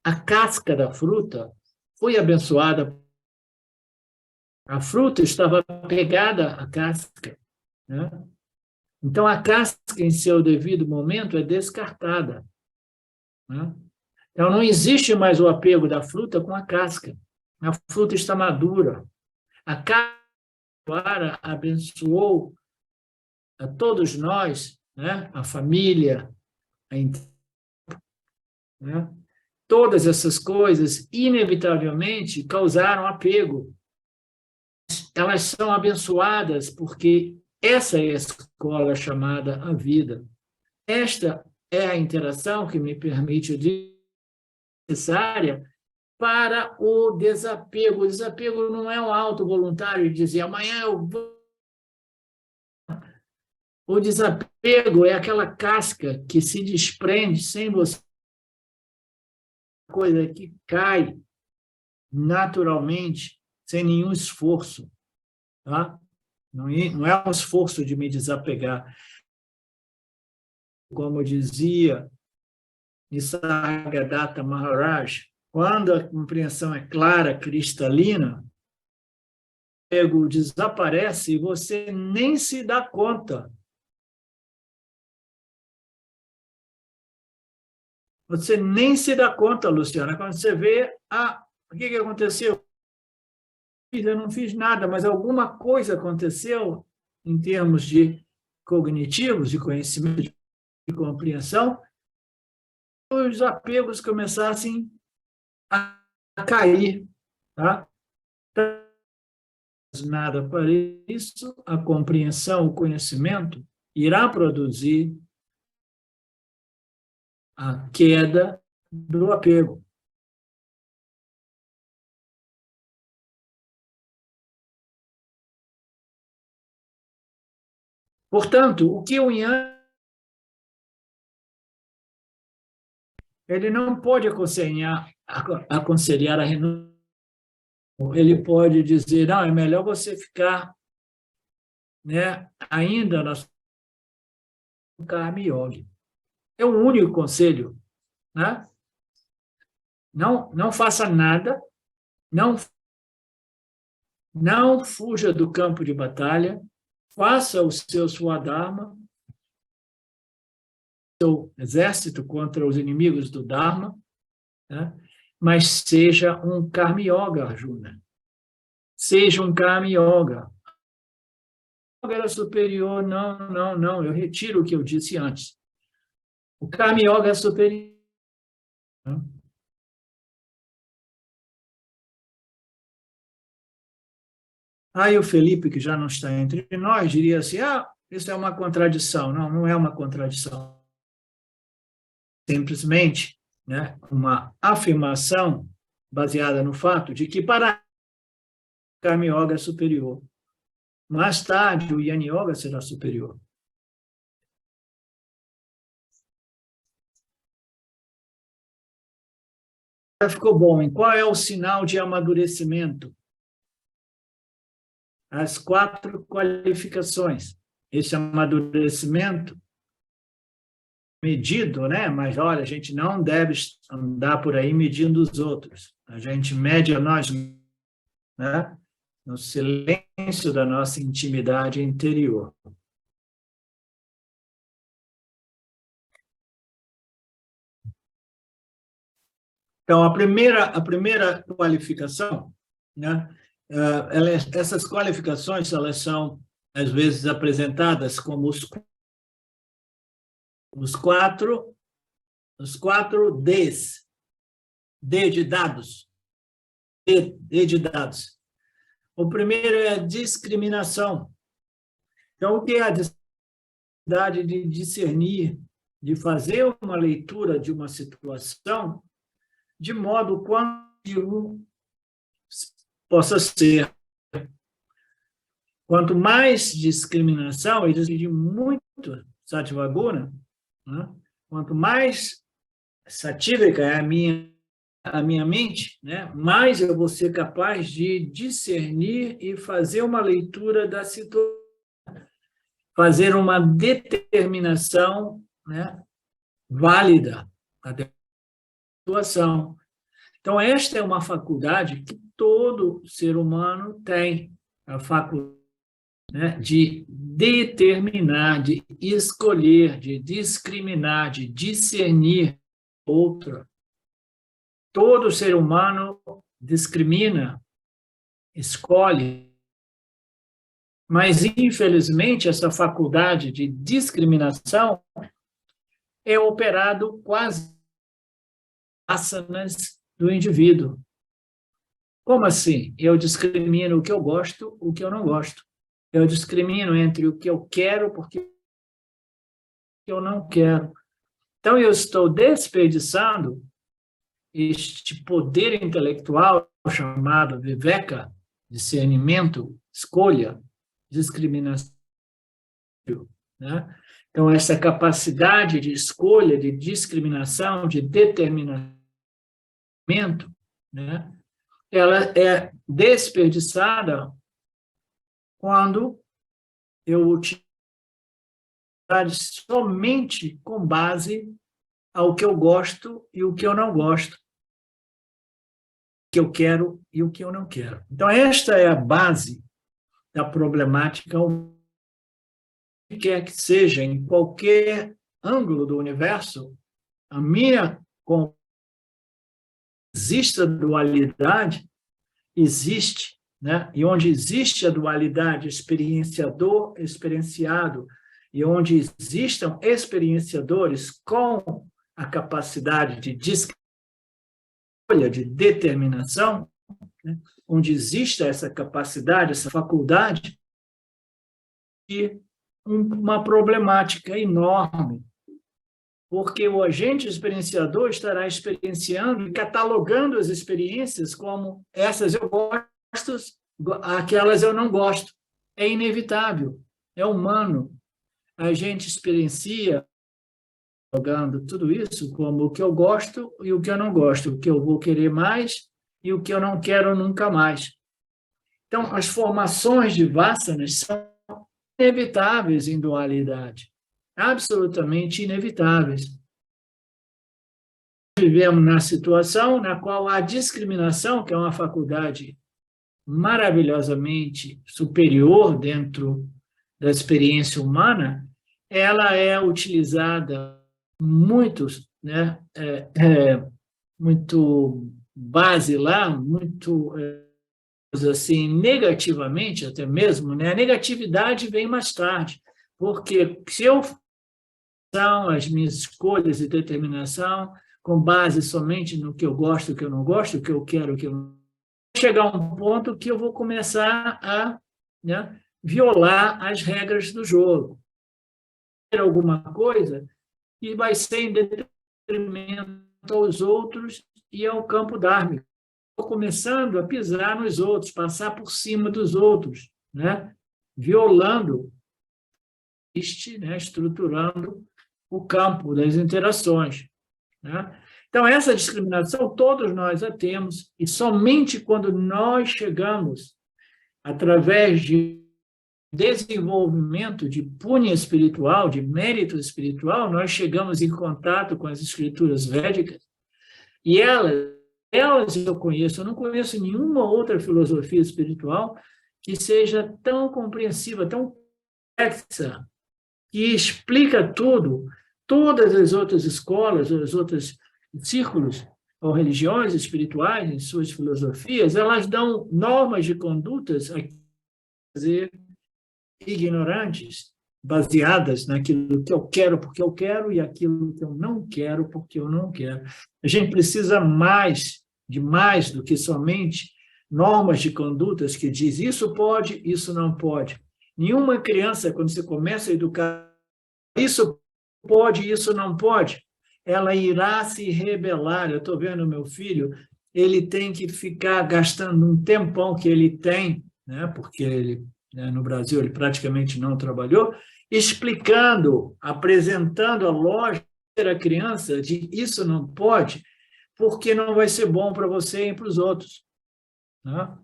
A casca da fruta foi abençoada. A fruta estava pegada à casca, né? Então, a casca, em seu devido momento, é descartada, né? Então, não existe mais o apego da fruta com a casca. A fruta está madura. A casca abençoou a todos nós, né? A família, né? Todas essas coisas, inevitavelmente, causaram apego. Elas são abençoadas porque essa é a escola chamada a vida. Esta é a interação que me permite necessária para o desapego. O desapego não é um ato voluntário de dizer amanhã eu vou. O desapego é aquela casca que se desprende sem você, coisa que cai naturalmente, sem nenhum esforço. Tá? Não é um esforço de me desapegar. Como dizia Nisargadatta Maharaj, quando a compreensão é clara, cristalina, o apego desaparece e você nem se dá conta. Você nem se dá conta, Luciana, quando você vê, o que aconteceu? Eu não fiz nada, mas alguma coisa aconteceu em termos de cognitivos, de conhecimento, de compreensão, os apegos começassem a cair, tá? Nada para isso, a compreensão, o conhecimento irá produzir a queda do apego. Portanto, o que o Yang ele não pode aconselhar a renúncia. Ele pode dizer, não, é melhor você ficar, né, ainda na Karma Yoga. É o único conselho, né? Não faça nada, não fuja do campo de batalha, faça o seu Swadharma, seu exército contra os inimigos do Dharma, né? Mas seja um Karma Yoga, Arjuna. Seja um Karma Yoga. O Yoga era superior, não, eu retiro o que eu disse antes. O Karma Yoga é superior. Aí o Felipe, que já não está entre nós, diria assim, isso é uma contradição. Não é uma contradição. Simplesmente, né, uma afirmação baseada no fato de que para o Karma Yoga é superior. Mais tarde, o Yana Yoga será superior. Ficou bom. E qual é o sinal de amadurecimento? As 4 qualificações. Esse amadurecimento medido, né? Mas, olha, a gente não deve andar por aí medindo os outros. A gente mede a nós, né? No silêncio da nossa intimidade interior. Então, a primeira qualificação, né? Essas qualificações, elas são, às vezes, apresentadas como os quatro Ds. D de dados. D de dados. O primeiro é a discriminação. Então, o que é a dificuldade de discernir, de fazer uma leitura de uma situação de modo quanto possa ser. Quanto mais discriminação, existe muito Sattvaguna, né? Quanto mais satívica é a minha mente, né? Mais eu vou ser capaz de discernir e fazer uma leitura da situação, fazer uma determinação, né, válida da situação. Então, esta é uma faculdade que todo ser humano tem, a faculdade né, de determinar, de escolher, de discriminar, de discernir outra. Todo ser humano discrimina, escolhe, mas, infelizmente, essa faculdade de discriminação é operado quase asanas do indivíduo. Como assim? Eu discrimino o que eu gosto, o que eu não gosto. Eu discrimino entre o que eu quero porque eu não quero. Então, eu estou desperdiçando este poder intelectual chamado viveka, discernimento, escolha, discriminação, né? Então, essa capacidade de escolha, de discriminação, de determinamento, né? Ela é desperdiçada quando eu utilizo somente com base ao que eu gosto e o que eu não gosto, o que eu quero e o que eu não quero. Então, esta é a base da problemática, quer que seja, em qualquer ângulo do universo, a minha existe a dualidade, existe, né? E onde existe a dualidade experienciador, experienciado, e onde existam experienciadores com a capacidade de escolha, de determinação, né? Onde existe essa capacidade, essa faculdade, de uma problemática enorme, porque o agente experienciador estará experienciando e catalogando as experiências como essas eu gosto, aquelas eu não gosto. É inevitável, é humano. A gente experiencia catalogando tudo isso como o que eu gosto e o que eu não gosto, o que eu vou querer mais e o que eu não quero nunca mais. Então, as formações de vasanas são inevitáveis em dualidade, absolutamente inevitáveis. Vivemos na situação na qual a discriminação, que é uma faculdade maravilhosamente superior dentro da experiência humana, ela é utilizada muito, né, muito basilar, muito assim, negativamente até mesmo, né? A negatividade vem mais tarde, porque se eu são as minhas escolhas e determinação com base somente no que eu gosto, o que eu não gosto, o que eu quero, o que eu não chegar a um ponto que eu vou começar a, né, violar as regras do jogo. Alguma coisa que vai ser em detrimento aos outros e ao campo dármico. Estou começando a pisar nos outros, passar por cima dos outros, né? Violando, né? Estruturando o campo das interações, né? Então, essa discriminação todos nós a temos, e somente quando nós chegamos, através de desenvolvimento de punha espiritual, de mérito espiritual, nós chegamos em contato com as escrituras védicas, e elas eu conheço, eu não conheço nenhuma outra filosofia espiritual que seja tão compreensiva, tão complexa, que explica tudo. Todas as outras escolas, os outros círculos ou religiões espirituais, em suas filosofias, elas dão normas de condutas a fazer ignorantes, baseadas naquilo que eu quero porque eu quero e aquilo que eu não quero porque eu não quero. A gente precisa de mais do que somente normas de condutas que diz isso pode, isso não pode. Nenhuma criança, quando você começa a educar, isso pode, isso não pode, ela irá se rebelar. Eu estou vendo meu filho, ele tem que ficar gastando um tempão que ele tem, né, porque ele, né, no Brasil ele praticamente não trabalhou, explicando, apresentando a lógica da criança de isso não pode, porque não vai ser bom para você e para os outros, né?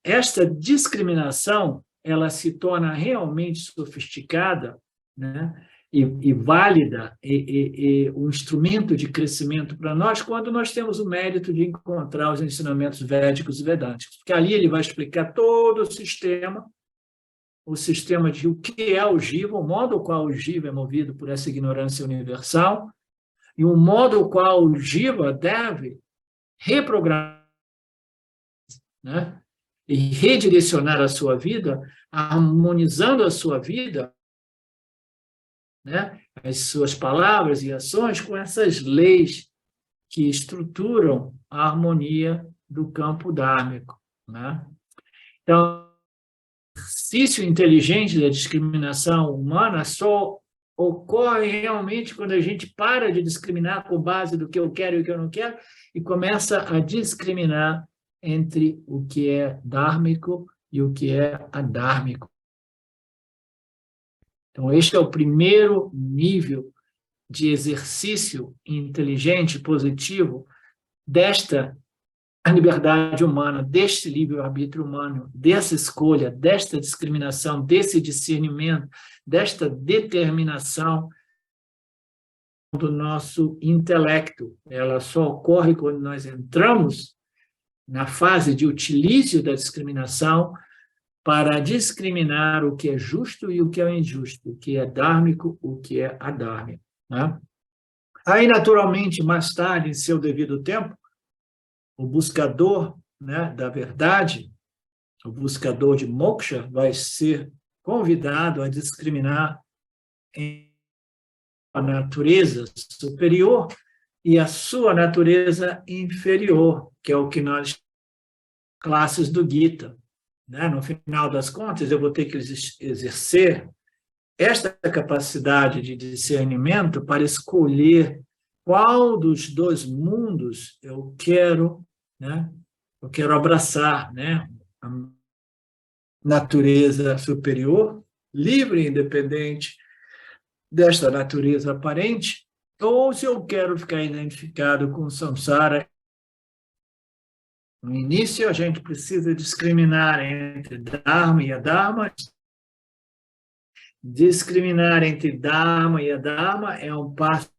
Esta discriminação, ela se torna realmente sofisticada, né? e válida e um instrumento de crescimento para nós quando nós temos o mérito de encontrar os ensinamentos védicos e vedânticos, porque ali ele vai explicar todo o sistema de o que é o jiva, o modo qual o jiva é movido por essa ignorância universal e o modo qual o jiva deve reprogramar, né? E redirecionar a sua vida, harmonizando a sua vida, né? As suas palavras e ações com essas leis que estruturam a harmonia do campo dármico, né? Então, o exercício inteligente da discriminação humana só ocorre realmente quando a gente para de discriminar com base do que eu quero e o que eu não quero e começa a discriminar entre o que é dármico e o que é adármico. Então, este é o primeiro nível de exercício inteligente, positivo, desta liberdade humana, deste livre-arbítrio humano, dessa escolha, desta discriminação, desse discernimento, desta determinação do nosso intelecto. Ela só ocorre quando nós entramos na fase de utilício da discriminação para discriminar o que é justo e o que é injusto, o que é dármico, o que é adármico, né? Aí, naturalmente, mais tarde, em seu devido tempo, o buscador, né, da verdade, o buscador de moksha, vai ser convidado a discriminar a natureza superior e a sua natureza inferior, que é o que nós classes do Gita, né? No final das contas, eu vou ter que exercer esta capacidade de discernimento para escolher qual dos dois mundos eu quero, né? Eu quero abraçar, né? A natureza superior, livre e independente desta natureza aparente, ou se eu quero ficar identificado com o samsara. No início, a gente precisa discriminar entre Dharma e Adharma. Discriminar entre Dharma e Adharma é um passo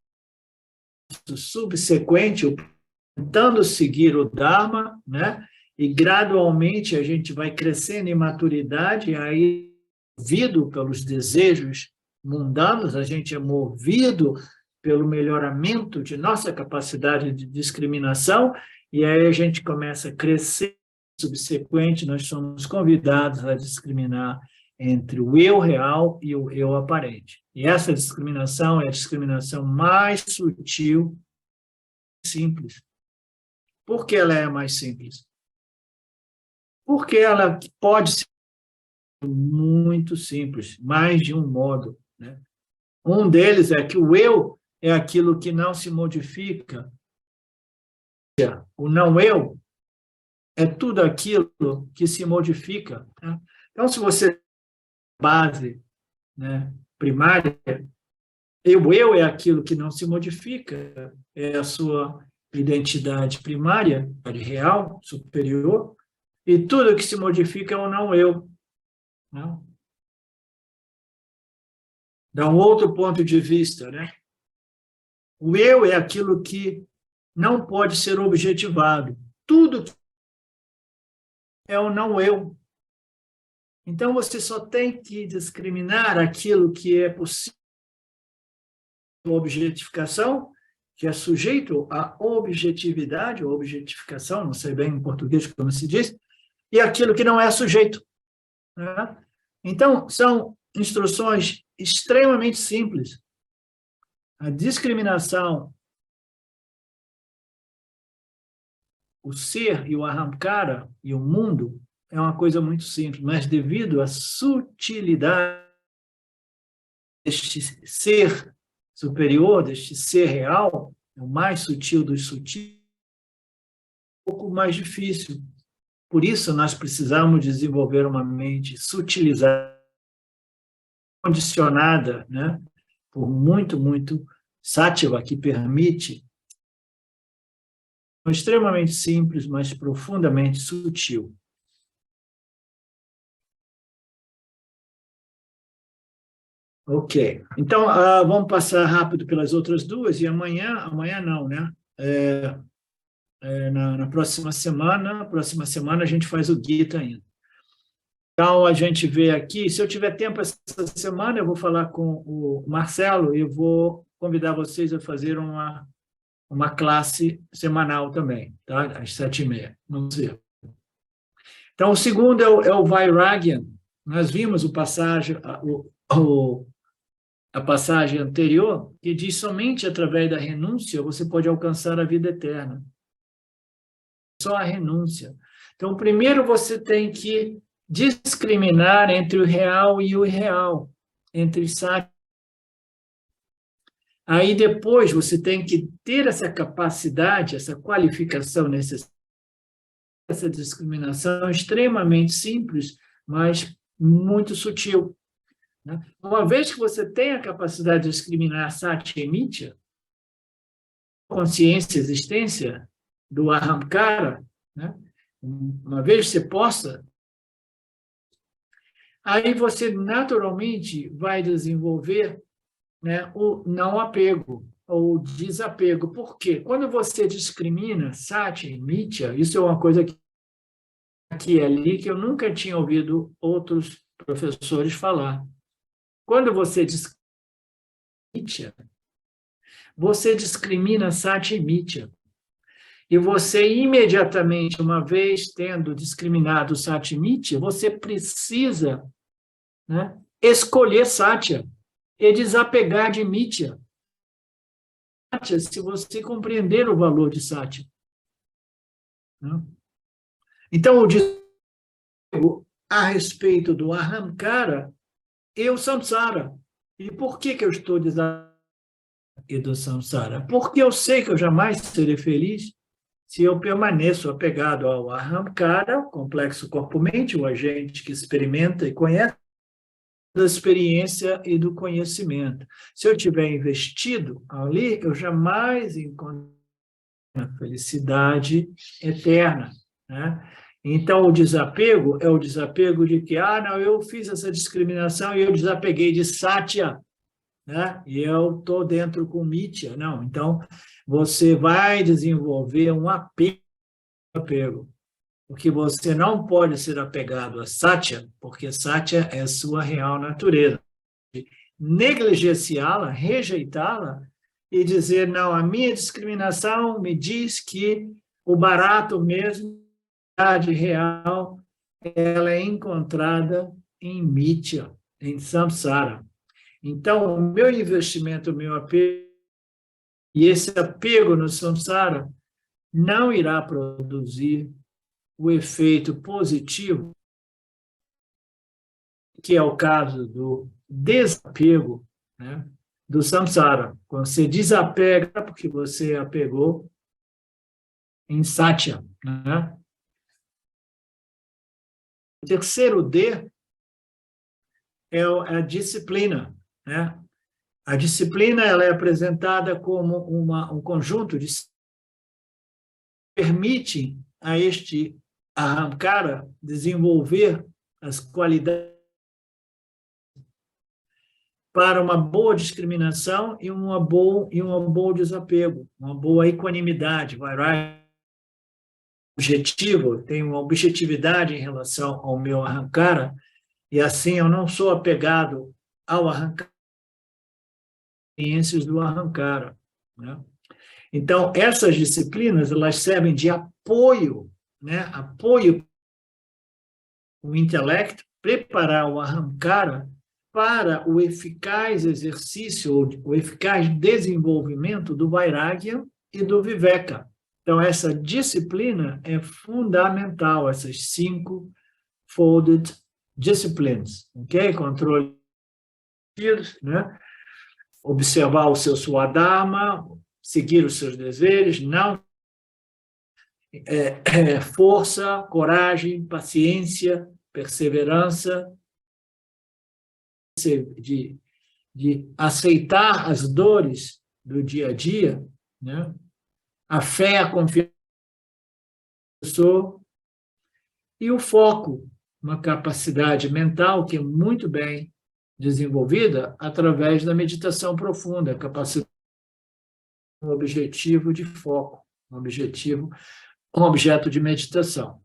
subsequente, tentando seguir o Dharma, né? E gradualmente a gente vai crescendo em maturidade, e aí, movido pelos desejos mundanos, a gente é movido pelo melhoramento de nossa capacidade de discriminação, e aí a gente começa a crescer. Subsequente, nós somos convidados a discriminar entre o eu real e o eu aparente. E essa discriminação é a discriminação mais sutil e simples. Por que ela é mais simples? Porque ela pode ser muito simples, mais de um modo, né? Um deles é que o eu é aquilo que não se modifica. O não eu é tudo aquilo que se modifica, né? Então, se você base, né, primária, o eu é aquilo que não se modifica, é a sua identidade primária, real, superior, e tudo que se modifica é o não eu. Não? Dá um outro ponto de vista, né? O eu é aquilo que não pode ser objetivado. Tudo é o não eu. Então, você só tem que discriminar aquilo que é possível objetificação, que é sujeito à objetividade, ou objetificação, não sei bem em português como se diz, e aquilo que não é sujeito, né? Então, são instruções extremamente simples. A discriminação, o ser e o ahamkara e o mundo é uma coisa muito simples, mas devido à sutilidade deste ser superior, deste ser real, o mais sutil dos sutis, um pouco mais difícil. Por isso, nós precisamos desenvolver uma mente sutilizada, condicionada, né, por muito sátiva, que permite, extremamente simples, mas profundamente sutil. Ok. Então, vamos passar rápido pelas outras duas, e amanhã não, né? Na próxima semana a gente faz o Gita ainda. Então, a gente vê aqui, se eu tiver tempo essa semana, eu vou falar com o Marcelo e vou convidar vocês a fazer uma classe semanal também, tá? Às 7h30. Vamos ver. Então, o segundo é o Vairagya. Nós vimos a passagem anterior, que diz somente através da renúncia você pode alcançar a vida eterna. Só a renúncia. Então, primeiro você tem que discriminar entre o real e o irreal, entre sati. Aí depois você tem que ter essa capacidade, essa qualificação necessária, essa discriminação extremamente simples, mas muito sutil. Né? Uma vez que você tem a capacidade de discriminar sati e mitya, consciência e existência do ahamkara, né? Uma vez que você possa, aí você naturalmente vai desenvolver, né, o não apego, ou desapego. Por quê? Quando você discrimina sati e mitya, isso é uma coisa aqui e ali que eu nunca tinha ouvido outros professores falar. Quando você discrimina mitya, você discrimina sati e mitya. E você imediatamente, uma vez tendo discriminado sati e mitya, você precisa, né, escolher satya e desapegar de mitya. Se você compreender o valor de satya. Então, o desapego a respeito do ahamkara e o samsara. E por que eu estou desapegado do samsara? Porque eu sei que eu jamais serei feliz se eu permaneço apegado ao ahamkara, o complexo corpo-mente, o agente que experimenta e conhece da experiência e do conhecimento. Se eu tiver investido ali, eu jamais encontrarei a felicidade eterna, né? Então, o desapego é o desapego de que, não, eu fiz essa discriminação e eu desapeguei de satya, né? E eu estou dentro com mitya. Não, então, você vai desenvolver um apego, porque você não pode ser apegado a satya, porque satya é a sua real natureza. Negligenciá-la, rejeitá-la e dizer, não, a minha discriminação me diz que o barato mesmo, a verdade real, ela é encontrada em mitya, em samsara. Então, o meu investimento, o meu apego, e esse apego no samsara não irá produzir o efeito positivo, que é o caso do desapego, né, do samsara. Quando você desapega, porque você apegou em satya, né? O terceiro D é a disciplina, né? A disciplina ela é apresentada como um conjunto de permite a este ahamkara desenvolver as qualidades para uma boa discriminação e um bom desapego, uma boa equanimidade, objetivo, tenho uma objetividade em relação ao meu ahamkara, e assim eu não sou apegado ao ahamkara, experiências do ahamkara, né? Então, essas disciplinas, elas servem de apoio, né? Apoio o intelecto, preparar o ahamkara para o eficaz exercício, ou o eficaz desenvolvimento do vairagya e do viveka. Então, essa disciplina é fundamental, essas 5 folded disciplines, ok? Controle, né? Observar o seu swadharma, seguir os seus deveres, não força, coragem, paciência, perseverança, de aceitar as dores do dia a dia, né? A fé, a confiança e o foco, uma capacidade mental que é muito bem desenvolvida através da meditação profunda, capacidade, um objetivo de foco, um objeto de meditação.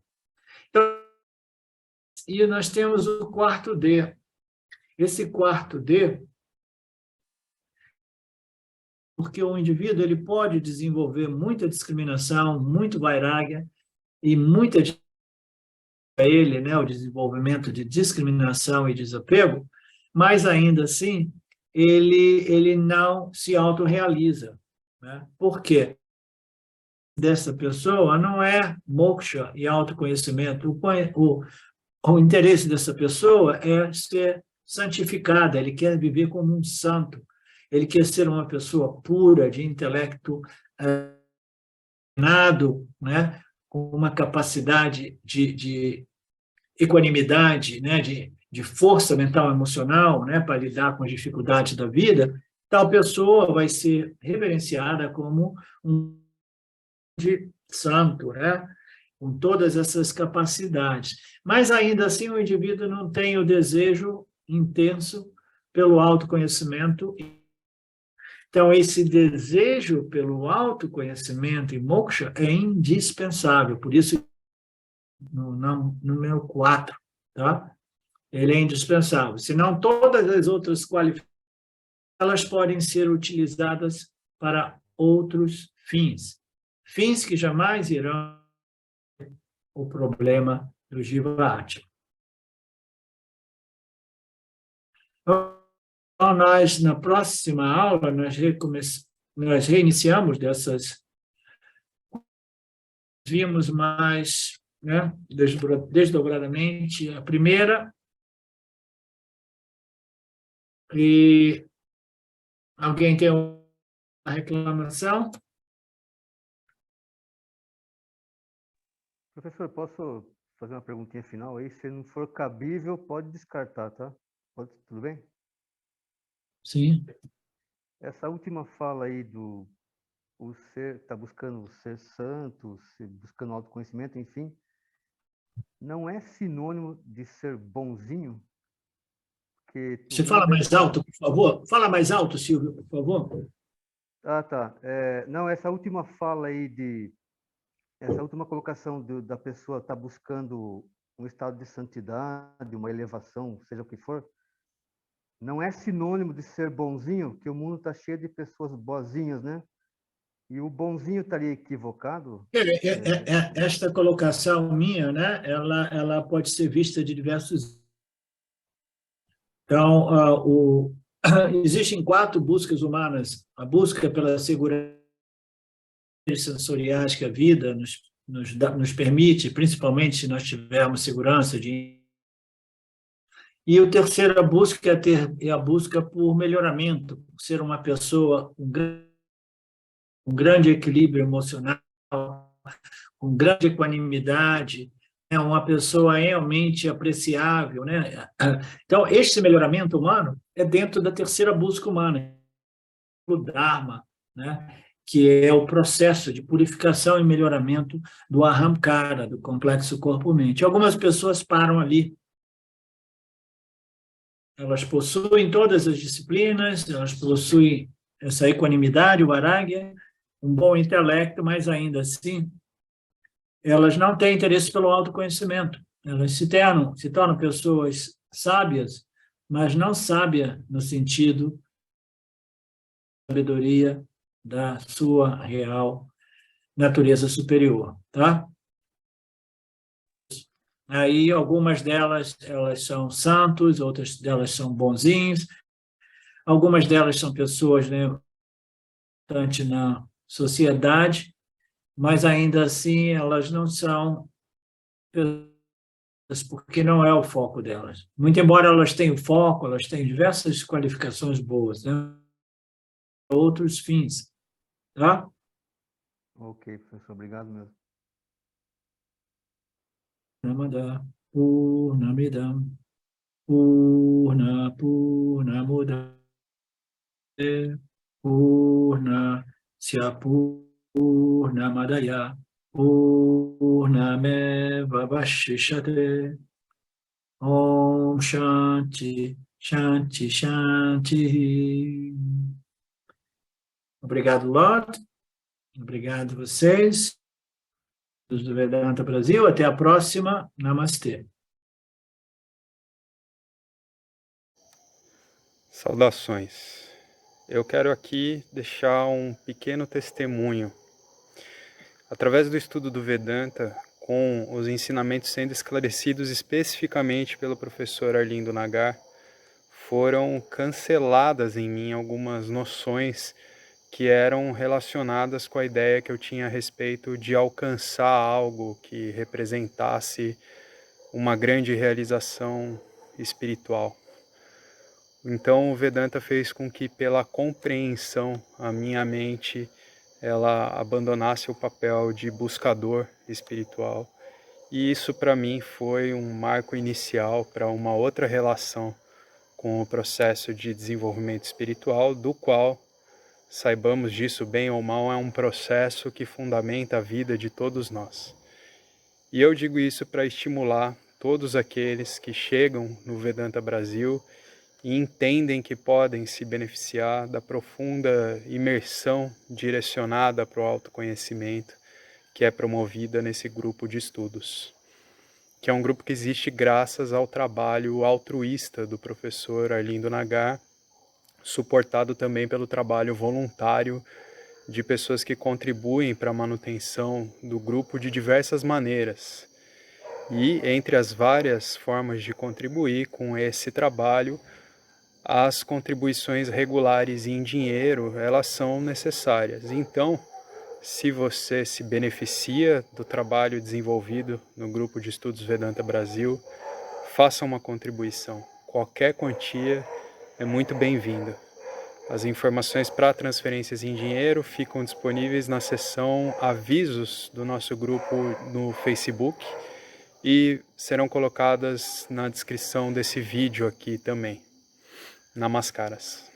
Então, e nós temos o quarto D. Esse quarto D, porque o indivíduo ele pode desenvolver muita discriminação, muito vairagya e muita para ele, né, o desenvolvimento de discriminação e desapego, mas ainda assim ele não se autorrealiza, né? Por quê? Dessa pessoa não é moksha e autoconhecimento. O interesse dessa pessoa é ser santificada, ele quer viver como um santo, ele quer ser uma pessoa pura, de intelecto nado, né? Com uma capacidade de equanimidade, né? de força mental e emocional, né? Para lidar com as dificuldades da vida, tal pessoa vai ser reverenciada como um santo, né? Com todas essas capacidades. Mas, ainda assim, o indivíduo não tem o desejo intenso pelo autoconhecimento. Então, esse desejo pelo autoconhecimento e moksha é indispensável. Por isso, no número 4, tá? Ele é indispensável. Senão, todas as outras qualificações elas podem ser utilizadas para outros fins. Fins que jamais irão o problema do Jiva-Átila. Então, nós, na próxima aula, nós reiniciamos dessas, vimos mais, né, desdobradamente a primeira, e alguém tem uma reclamação? Professor, posso fazer uma perguntinha final aí? Se não for cabível, pode descartar, tá? Tudo bem? Sim. Essa última fala aí do o ser, está buscando ser santo, buscando autoconhecimento, enfim, não é sinônimo de ser bonzinho? Que Você fala mais alto, por favor? Fala mais alto, Silvio, por favor. Ah, tá. Não, essa última fala aí essa última colocação da pessoa estar buscando um estado de santidade, uma elevação, seja o que for, não é sinônimo de ser bonzinho, que o mundo está cheio de pessoas boazinhas, né? E o bonzinho estaria equivocado? Esta colocação minha, né, ela pode ser vista de diversos. Então, existem 4 buscas humanas. A busca pela segurança sensoriais que a vida nos permite, principalmente se nós tivermos segurança de. E a terceira busca é a busca por melhoramento, por ser uma pessoa com um grande equilíbrio emocional, com grande equanimidade, é uma pessoa realmente apreciável, né? Então, este melhoramento humano é dentro da terceira busca humana, o Dharma, né? Que é o processo de purificação e melhoramento do ahamkara, do complexo corpo-mente. Algumas pessoas param ali. Elas possuem todas as disciplinas, elas possuem essa equanimidade, o vairagya, um bom intelecto, mas ainda assim elas não têm interesse pelo autoconhecimento. Elas se tornam pessoas sábias, mas não sábias no sentido da sabedoria da sua real natureza superior, tá? Aí algumas delas elas são santos, outras delas são bonzinhos, algumas delas são pessoas, né, importantes na sociedade, mas ainda assim elas não são pessoas porque não é o foco delas. Muito embora elas tenham foco, elas têm diversas qualificações boas, né? Outros fins, tá? Ok, professor, obrigado mesmo. Namada Purnamidam Purna Purnamudam Purnasya Purnamadaya Purnameva Vashishyate Om Shanti Shanti, Shanti. Obrigado, Lot. Obrigado vocês. Do Vedanta Brasil. Até a próxima. Namastê. Saudações. Eu quero aqui deixar um pequeno testemunho. Através do estudo do Vedanta, com os ensinamentos sendo esclarecidos especificamente pelo professor Arlindo Nagar, foram canceladas em mim algumas noções que eram relacionadas com a ideia que eu tinha a respeito de alcançar algo que representasse uma grande realização espiritual. Então o Vedanta fez com que, pela compreensão, a minha mente ela abandonasse o papel de buscador espiritual. E isso para mim foi um marco inicial para uma outra relação com o processo de desenvolvimento espiritual, do qual, saibamos disso bem ou mal, é um processo que fundamenta a vida de todos nós. E eu digo isso para estimular todos aqueles que chegam no Vedanta Brasil e entendem que podem se beneficiar da profunda imersão direcionada para o autoconhecimento que é promovida nesse grupo de estudos, que é um grupo que existe graças ao trabalho altruísta do professor Arlindo Nagar, suportado também pelo trabalho voluntário de pessoas que contribuem para a manutenção do grupo de diversas maneiras. E entre as várias formas de contribuir com esse trabalho, as contribuições regulares em dinheiro, elas são necessárias. Então, se você se beneficia do trabalho desenvolvido no Grupo de Estudos Vedanta Brasil, faça uma contribuição. Qualquer quantia é muito bem-vinda. As informações para transferências em dinheiro ficam disponíveis na seção Avisos do nosso grupo no Facebook e serão colocadas na descrição desse vídeo aqui também. Namaskaras.